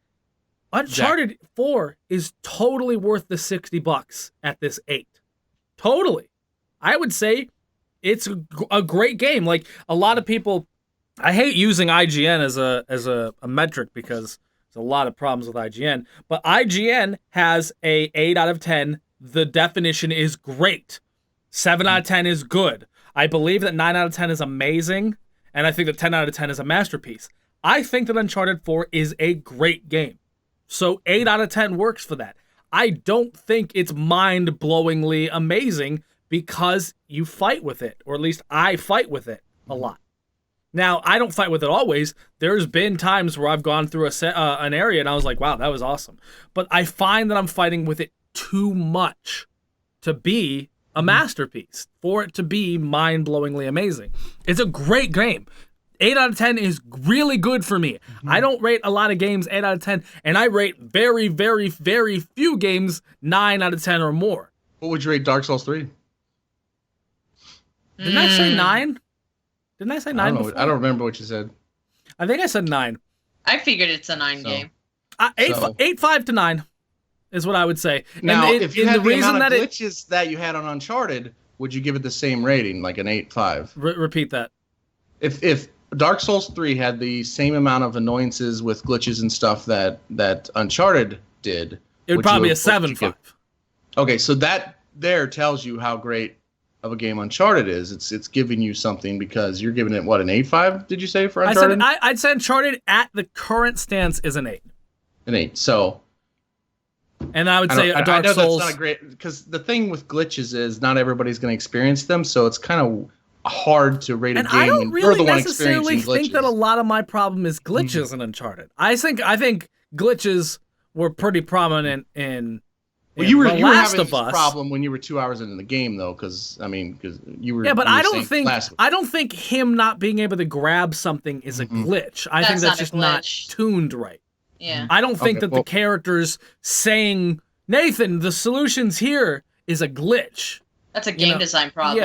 Uncharted 4 is totally worth the $60 at this 8. Totally. I would say it's a great game. Like, a lot of people, I hate using IGN as a metric because there's a lot of problems with IGN, but IGN has a 8 out of 10. The definition is great. 7 out of 10 is good. I believe that 9 out of 10 is amazing, and I think that 10 out of 10 is a masterpiece. I think that Uncharted 4 is a great game. So 8 out of 10 works for that. I don't think it's mind-blowingly amazing because you fight with it, or at least I fight with it a lot. Now, I don't fight with it always. There's been times where I've gone through an area and I was like, wow, that was awesome. But I find that I'm fighting with it too much to be a masterpiece, for it to be mind-blowingly amazing. It's a great game. 8 out of 10 is really good for me. Mm-hmm. I don't rate a lot of games 8 out of 10, and I rate very, very, very few games 9 out of 10 or more. What would you rate Dark Souls 3? Didn't I say 9? Didn't I say 9 before? I don't remember what you said. I think I said 9. I figured it's a 9 game. 8.5 to 9 is what I would say. Now, if you had the amount of glitches that you had on Uncharted, would you give it the same rating, like an 8.5? Repeat that. If Dark Souls 3 had the same amount of annoyances with glitches and stuff that Uncharted did, it would probably be a 7.5. Okay, so that there tells you how great of a game Uncharted is. It's giving you something because you're giving it, what, an 8.5, did you say, for Uncharted? I'd say Uncharted at the current stance is an 8. An 8, so... And I would say Dark Souls... That's not a great... Because the thing with glitches is not everybody's going to experience them, so it's kind of hard to rate a game. I don't really necessarily think that a lot of my problem is glitches in Uncharted. I think glitches were pretty prominent in you were having this problem when you were 2 hours into the game, though, because you were. Yeah, but I don't think him not being able to grab something is a glitch. I think that's just not tuned right. Yeah. I don't think the characters saying, Nathan, the solution's here, is a glitch. That's a game design problem.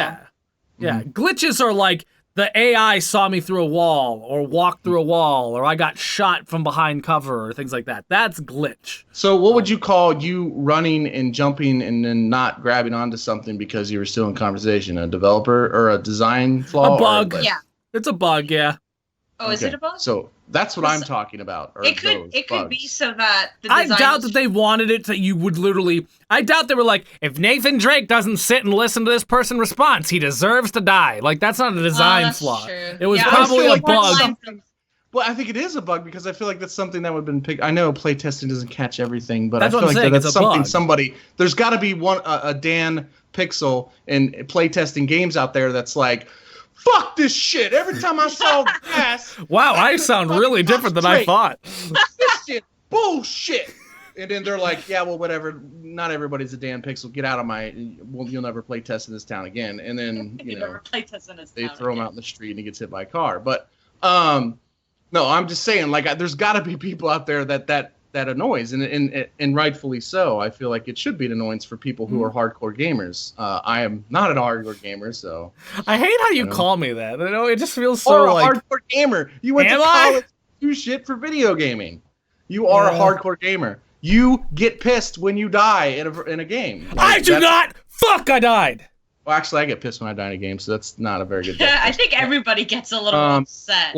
Yeah. Glitches are like the AI saw me through a wall, or walked through a wall, or I got shot from behind cover, or things like that. That's glitch. So what would you call you running and jumping and then not grabbing onto something because you were still in conversation? A developer or a design flaw? A bug. Yeah. It's a bug, yeah. Oh, is it a bug? So that's what I'm talking about. It could be so that the I doubt that they wanted it that you would literally... I doubt they were like, if Nathan Drake doesn't sit and listen to this person's response, he deserves to die. Like, that's not a design flaw. True. It was probably a bug. Well, I think it is a bug because I feel like that's something that would have been picked. I know playtesting doesn't catch everything, but that's I feel like that's something bug. Somebody... There's got to be a Dan Pixel in playtesting games out there that's like, fuck this shit. Every time I saw grass... Wow, I sound really different than I thought. This shit, bullshit. And then they're like, yeah, well, whatever. Not everybody's a Dan Pixel. Get out of my... Well, you'll never play test in this town again. And then, they throw him out in the street and he gets hit by a car. But, no, I'm just saying, like, there's got to be people out there that annoys, and rightfully so. I feel like it should be an annoyance for people who are hardcore gamers. I am not an hardcore gamer, so... I hate how you call me that. You know, it just feels so like... a hardcore gamer. You went to college to do shit for video gaming. You are a hardcore gamer. You get pissed when you die in a game. Like, I do not! Fuck, I died! Well, actually, I get pissed when I die in a game, so that's not a very good. I think everybody gets a little upset.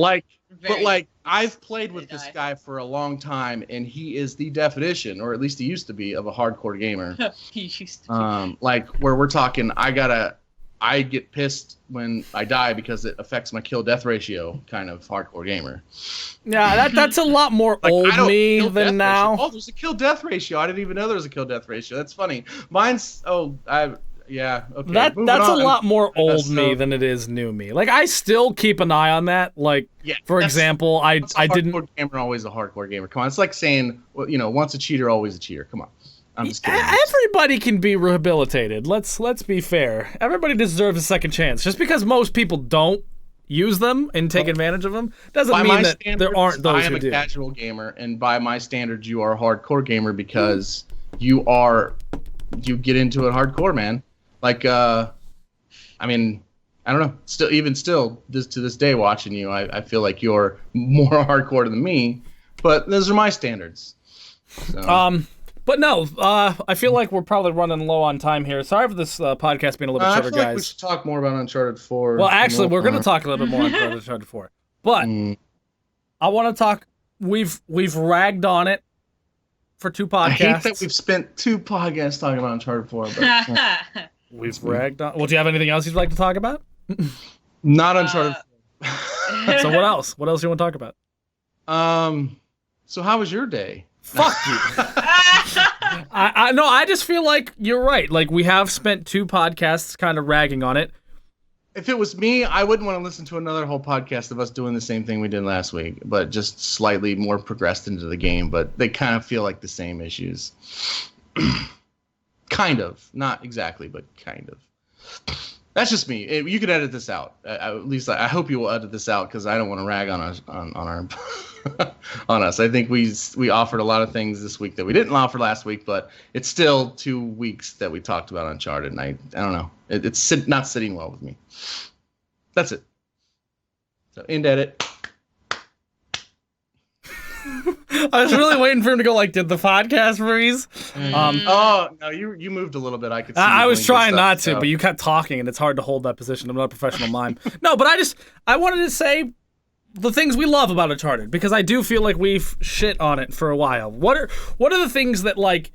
I've played with this guy for a long time, and he is the definition, or at least he used to be, of a hardcore gamer. He used to. Where we're talking, I get pissed when I die because it affects my kill-death ratio, kind of hardcore gamer. Yeah, that's a lot more old me than now. Oh, there's a kill-death ratio. I didn't even know there was a kill-death ratio. That's funny. Yeah, okay. That's a lot more old me than it is new me. Like, I still keep an eye on that. Like, for example, I didn't. Hardcore gamer, always a hardcore gamer. Come on, it's like saying, once a cheater, always a cheater. Come on, I'm just kidding. Everybody can be rehabilitated. Let's be fair. Everybody deserves a second chance. Just because most people don't use them and take advantage of them doesn't mean that there aren't those who do. I am a casual gamer, and by my standards, you are a hardcore gamer because you get into it hardcore, man. Like, I don't know. To this day, watching you, I feel like you're more hardcore than me. But those are my standards. So. But no, I feel like we're probably running low on time here. Sorry for this podcast being a little bit shorter, I feel guys. like we should talk more about Uncharted 4. Well, actually, we're going to talk a little bit more about Uncharted 4. But I want to talk. We've ragged on it for 2 podcasts. I hate that we've spent 2 podcasts talking about Uncharted 4. But, we've ragged on. Well, do you have anything else you'd like to talk about? Not Uncharted 4. So what else? What else do you want to talk about? So how was your day? Fuck you. I just feel like you're right. Like, we have spent 2 podcasts kind of ragging on it. If it was me, I wouldn't want to listen to another whole podcast of us doing the same thing we did last week, but just slightly more progressed into the game. But they kind of feel like the same issues. Kind of. Not exactly, but kind of. That's just me. You could edit this out. At least I hope you will edit this out because I don't want to rag on us on us. I think we offered a lot of things this week that we didn't offer last week, but it's still 2 weeks that we talked about Uncharted, and I don't know. It's not sitting well with me. That's it. So end edit. I was really waiting for him to go like, did the podcast freeze? Oh no, you moved a little bit. I could see. I was trying not to, but you kept talking, and it's hard to hold that position. I'm not a professional mime. No, but I wanted to say the things we love about Uncharted, because I do feel like we've shit on it for a while. What are the things that, like,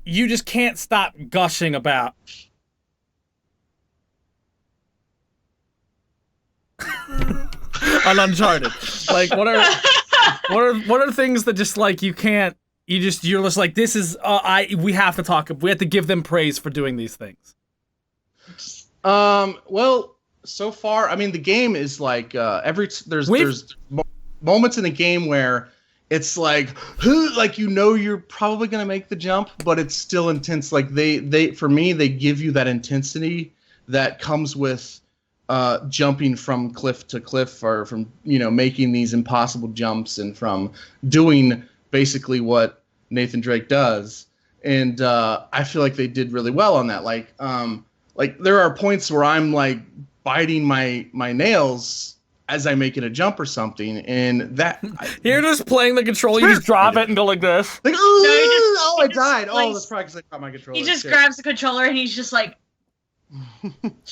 you just can't stop gushing about? On Uncharted. Like, what are things that just, like, you're just like, this is we have to give them praise for doing these things. Well, so far, I mean, the game is like there's moments in the game where it's like you're probably gonna make the jump, but it's still intense. Like they for me, they give you that intensity that comes with jumping from cliff to cliff, or from making these impossible jumps, and from doing basically what Nathan Drake does. And I feel like they did really well on that. Like there are points where I'm like biting my nails as I make it a jump or something, and that you're just playing the controller. You just drop it and go like this. Like, I died. That's probably because I caught my controller. He just grabs the controller and he's just like.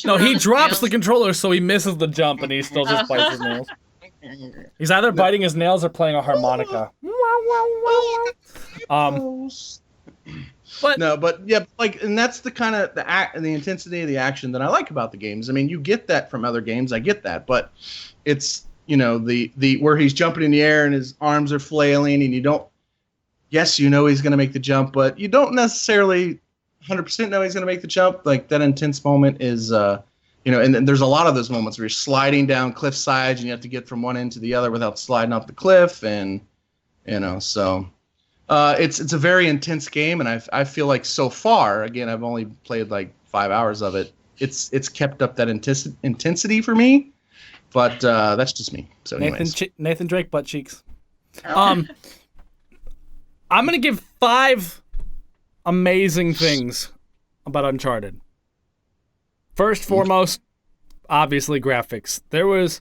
No, he drops the controller, so he misses the jump, and he still just bites his nails. He's either biting his nails or playing a harmonica. And that's the kind of the intensity of the action that I like about the games. I mean, you get that from other games. I get that, but it's the where he's jumping in the air and his arms are flailing, and he's going to make the jump, but you don't necessarily 100% know he's going to make the jump. Like, that intense moment is, and there's a lot of those moments where you're sliding down cliff sides and you have to get from one end to the other without sliding off the cliff, and so it's a very intense game, and I feel like so far, again, I've only played like 5 hours of it. It's kept up that intensity for me, but that's just me. So anyways. Nathan Drake butt cheeks. I'm gonna give 5 amazing things about Uncharted. First, foremost, obviously graphics. There was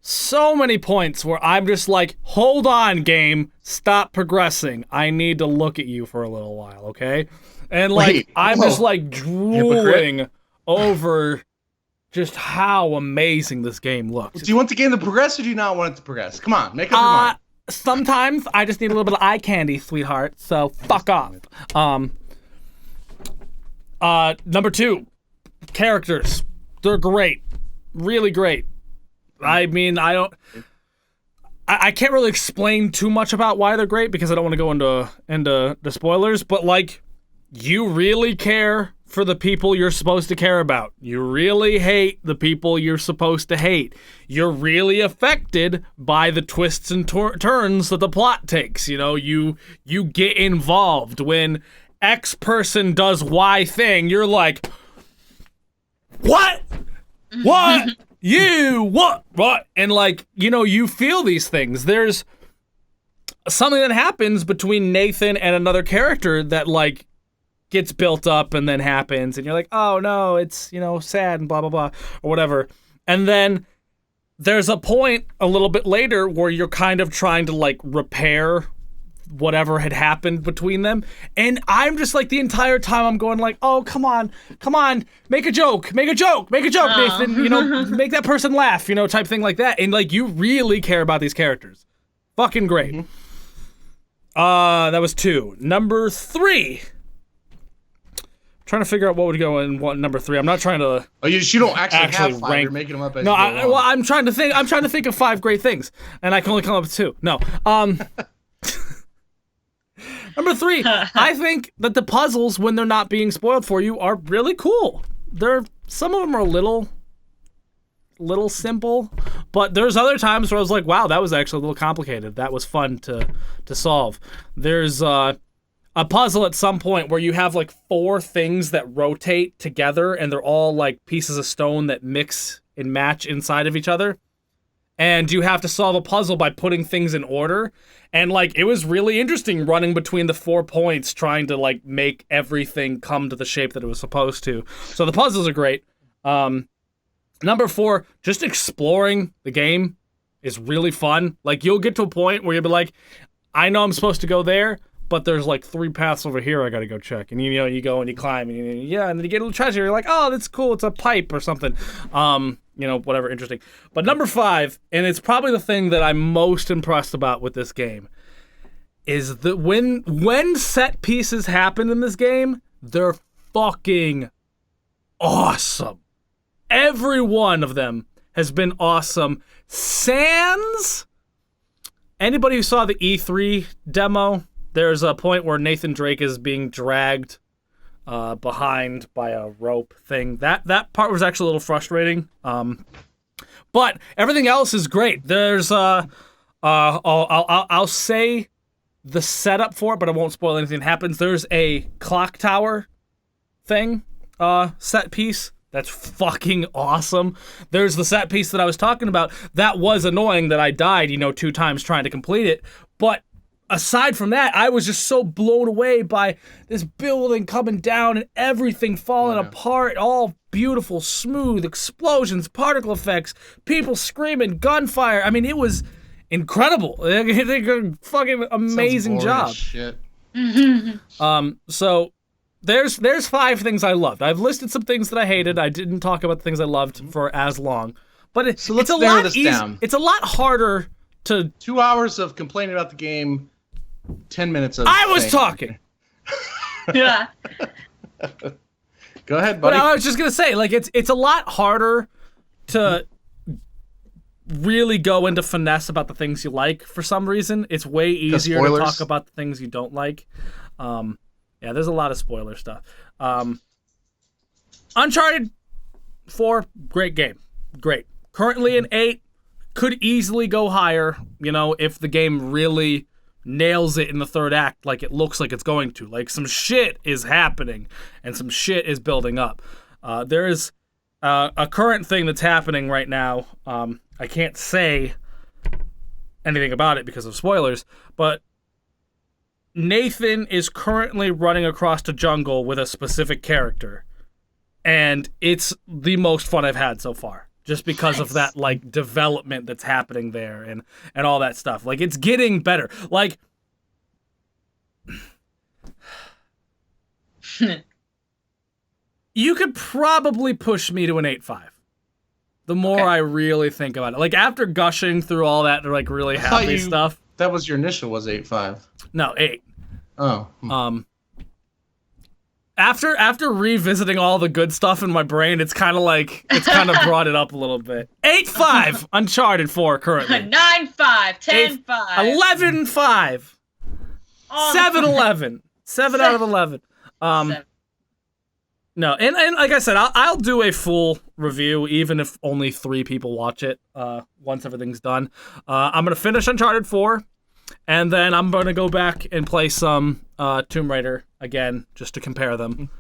so many points where I'm just like, hold on, game, stop progressing. I need to look at you for a little while, okay? And like, I'm just like drooling over just how amazing this game looks. Do you want the game to progress or do you not want it to progress? Come on, make up your mind. Sometimes I just need a little bit of eye candy, sweetheart, so fuck off. Number 2, characters. They're great. Really great. I mean, I can't really explain too much about why they're great because I don't want to go into the spoilers, but like, you really care for the people you're supposed to care about. You really hate the people you're supposed to hate. You're really affected by the twists and turns that the plot takes. You know, you get involved when X person does Y thing. You're like, what? What? What? And like, you know, you feel these things. There's something that happens between Nathan and another character that like gets built up and then happens, and you're like, oh no, it's, you know, sad and blah blah blah or whatever. And then there's a point a little bit later where you're kind of trying to like repair whatever had happened between them, and I'm just like, the entire time I'm going like, oh come on, make a joke, Nathan, you know, make that person laugh, you know, type thing like that. And like, you really care about these characters. Fucking great. That was 2. Number 3, trying to figure out what would go in number 3. I'm not trying to. Oh, you don't actually have 5. Rank. You're making them up as no, you go along. well, I'm trying to think of 5 great things, and I can only come up with 2. No. Number 3, I think that the puzzles, when they're not being spoiled for you, are really cool. Some of them are a little simple, but there's other times where I was like, wow, that was actually a little complicated. That was fun to solve. There's a puzzle at some point where you have like 4 things that rotate together, and they're all like pieces of stone that mix and match inside of each other. And you have to solve a puzzle by putting things in order. And like, it was really interesting running between the 4 points, trying to like make everything come to the shape that it was supposed to. So the puzzles are great. Number 4, just exploring the game is really fun. Like, you'll get to a point where you'll be like, I know I'm supposed to go there, but there's like 3 paths over here I gotta go check. And you know, you go and you climb, and and then you get a little treasure. You're like, oh, that's cool. It's a pipe or something. You know, whatever, interesting. But number 5, and it's probably the thing that I'm most impressed about with this game, is that when set pieces happen in this game, they're fucking awesome. Every one of them has been awesome. Sans anybody who saw the E3 demo, there's a point where Nathan Drake is being dragged behind by a rope thing. That part was actually a little frustrating. But everything else is great. There's I'll say the setup for it, but I won't spoil anything that happens. There's a clock tower thing, set piece. That's fucking awesome. There's the set piece that I was talking about. That was annoying that I died, 2 times trying to complete it. But aside from that, I was just so blown away by this building coming down and everything falling apart. All beautiful, smooth explosions, particle effects, people screaming, gunfire. I mean, it was incredible. They did a fucking amazing job. Shit. So there's 5 things I loved. I've listed some things that I hated. I didn't talk about the things I loved for as long. But it's a lot easier. It's a lot harder to 2 hours of complaining about the game. 10 minutes of I was talking. Yeah. Go ahead, buddy. But I was just gonna say, like, it's a lot harder to really go into finesse about the things you like for some reason. It's way easier to talk about the things you don't like. Yeah, there's a lot of spoiler stuff. Uncharted 4, great game. Great. Currently an 8, could easily go higher, if the game really nails it in the 3rd act like it looks like it's going to. Like, some shit is happening and some shit is building up. There is a current thing that's happening right now. I can't say anything about it because of spoilers, but Nathan is currently running across the jungle with a specific character, and it's the most fun I've had so far. Just because of that, like, development that's happening there and all that stuff. Like, it's getting better. Like, You could probably push me to an 8.5. The more I really think about it. Like, after gushing through all that, like, really happy stuff. That was your initial, was 8.5. No, 8. Oh. After revisiting all the good stuff in my brain, it's kind of brought it up a little bit. 8.5 Uncharted 4 currently. 9.5, 10.5. 11.5. 7-11. 7 out of 11. No, and like I said, I'll do a full review, even if only 3 people watch it, once everything's done. I'm going to finish Uncharted 4, and then I'm going to go back and play some Tomb Raider again, just to compare them.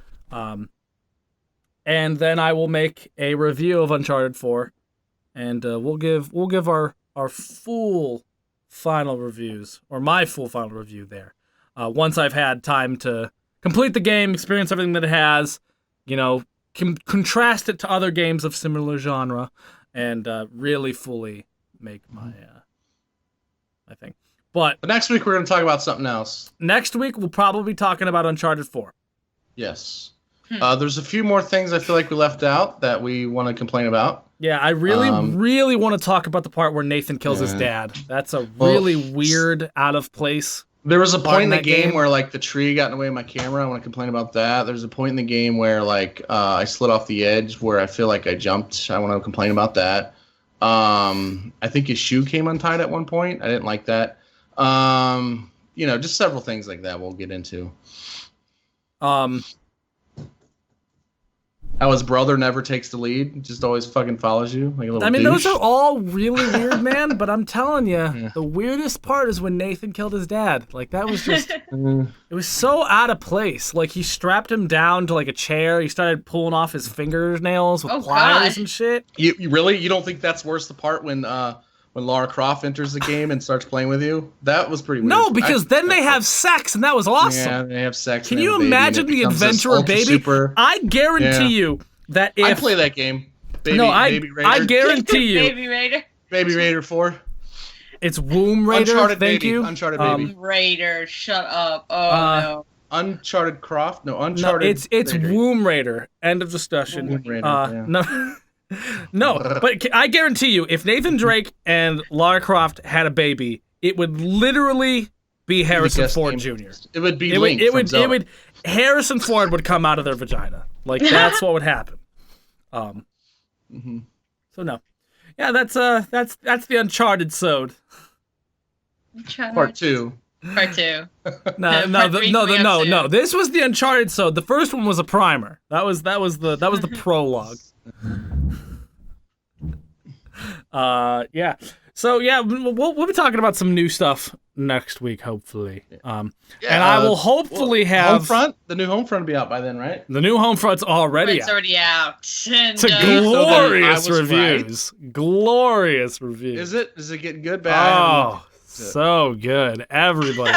And then I will make a review of Uncharted 4, and we'll give our full final reviews, or my full final review there, once I've had time to complete the game, experience everything that it has, contrast it to other games of similar genre, and really fully make my thing. But next week we're going to talk about something else. Next week we'll probably be talking about Uncharted 4. Yes. There's a few more things I feel like we left out that we want to complain about. Yeah, I really want to talk about the part where Nathan kills his dad. That's a really weird, out of place. There was a point in the game where, like, the tree got in the way of my camera. I want to complain about that. There's a point in the game where, like, I slid off the edge where I feel like I jumped. I want to complain about that. I think his shoe came untied at one point. I didn't like that. Just several things like that we'll get into. How his brother never takes the lead, just always fucking follows you like a little douche. Those are all really weird, man, but I'm telling you, the weirdest part is when Nathan killed his dad. Like, that was just, it was so out of place. Like, he strapped him down to, like, a chair. He started pulling off his fingernails with pliers and shit. You don't think that's worse, the part when Lara Croft enters the game and starts playing with you? That was pretty weird. No, because then they have sex, and that was awesome. Yeah, they have sex. Can you imagine the adventurer baby? Super. I guarantee you that if... I play that game. Baby Raider. I guarantee you. Baby Raider 4. It's Womb Raider, Uncharted thank baby. you. Uncharted baby. Womb Raider, shut up. No. Uncharted Croft? No, Uncharted No, it's Raider. Womb Raider. End of discussion. Womb Raider, No. No, but I guarantee you, if Nathan Drake and Lara Croft had a baby, it would literally be Harrison Ford Jr. It would be Link from Zelda. Harrison Ford would come out of their vagina. Like, that's what would happen. So no, yeah, that's the Uncharted sode. Part 2. No. This was the Uncharted sode. The first one was a primer. That was the prologue. Yeah. So yeah, we'll be talking about some new stuff next week, hopefully. And I will hopefully have Homefront. The new Homefront will be out by then, right? The new Homefront's already out. It's already out. To glorious reviews. Right. Glorious reviews. Is it? Is it getting good? Bad? Oh, so good. Everybody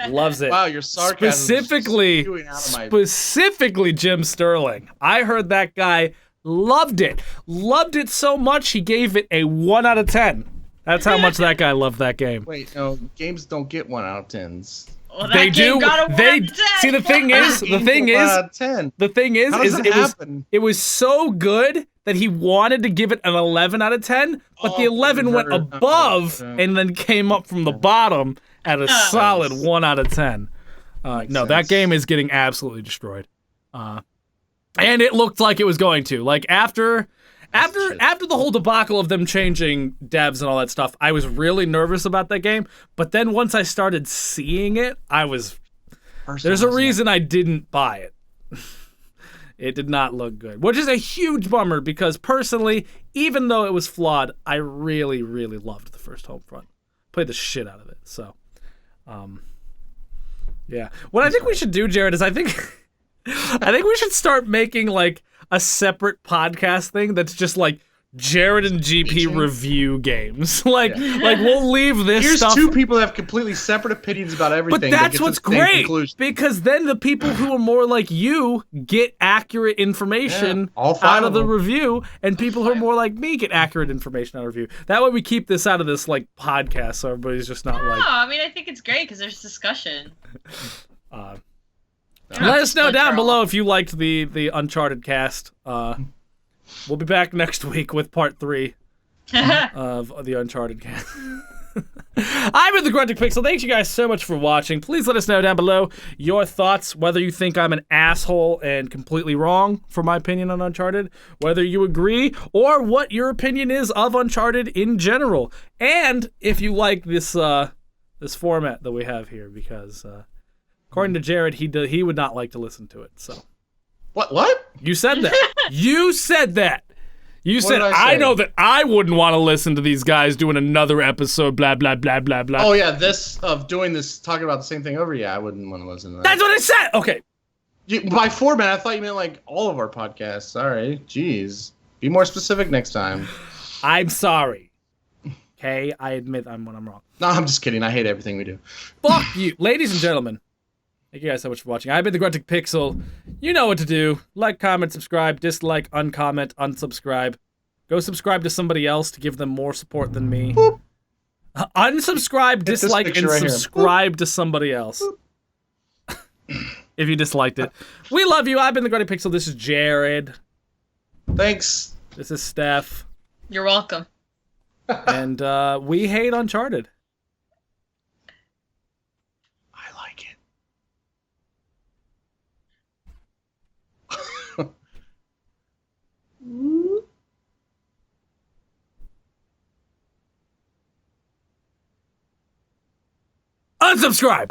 loves it. Wow, your sarcasm specifically Jim Sterling. I heard that guy loved it. Loved it so much he gave it a 1 out of 10. That's how much that guy loved that game. Wait, no, games don't get 1 out of 10s. Well, they do. See, the thing is, it was so good that he wanted to give it an 11 out of 10, but the 11 went above and then came up from the bottom at a solid 1 out of 10. That game is getting absolutely destroyed. And it looked like it was going to. Like, after the whole debacle of them changing devs and all that stuff, I was really nervous about that game. But then once I started seeing it, there's a reason I didn't buy it. It did not look good, which is a huge bummer because personally, even though it was flawed, I really, really loved the first Homefront. Played the shit out of it. So, yeah. What I think we should do, Jared, is I think we should start making like a separate podcast thing that's just like Jared and GP review games. Like we'll leave this stuff. Here's 2 people that have completely separate opinions about everything. But that's what's great, because then the people who are more like you get accurate information out of the review, and people who are more like me get accurate information out of review. That way we keep this out of this like podcast, so everybody's just not like... No, I mean, I think it's great because there's discussion. Let us know down below if you liked the Uncharted cast. We'll be back next week with part 3 of the Uncharted cast. I've been the Grunting Pixel. Thanks you guys so much for watching. Please let us know down below your thoughts, whether you think I'm an asshole and completely wrong for my opinion on Uncharted, whether you agree, or what your opinion is of Uncharted in general. And if you like this this format that we have here, because according to Jared, he would not like to listen to it. So What? You said that. You said that. You What said, did I say? I know that I wouldn't want to listen to these guys doing another episode, blah, blah, blah, blah, blah. Oh, yeah, talking about the same thing over. Yeah, I wouldn't want to listen to that. That's what I said. Okay. By format, I thought you meant like all of our podcasts. Sorry. Jeez. Be more specific next time. I'm sorry. Okay, I admit when I'm wrong. No, I'm just kidding. I hate everything we do. Fuck you. Ladies and gentlemen, thank you guys so much for watching. I've been the Grunting Pixel. You know what to do. Like, comment, subscribe, dislike, uncomment, unsubscribe. Go subscribe to somebody else to give them more support than me. Boop. Unsubscribe, Hit this dislike, picture and right here. subscribe to somebody else. If you disliked it. We love you. I've been the Grunting Pixel. This is Jared. Thanks. This is Steph. You're welcome. And we hate Uncharted. I like it. Unsubscribe!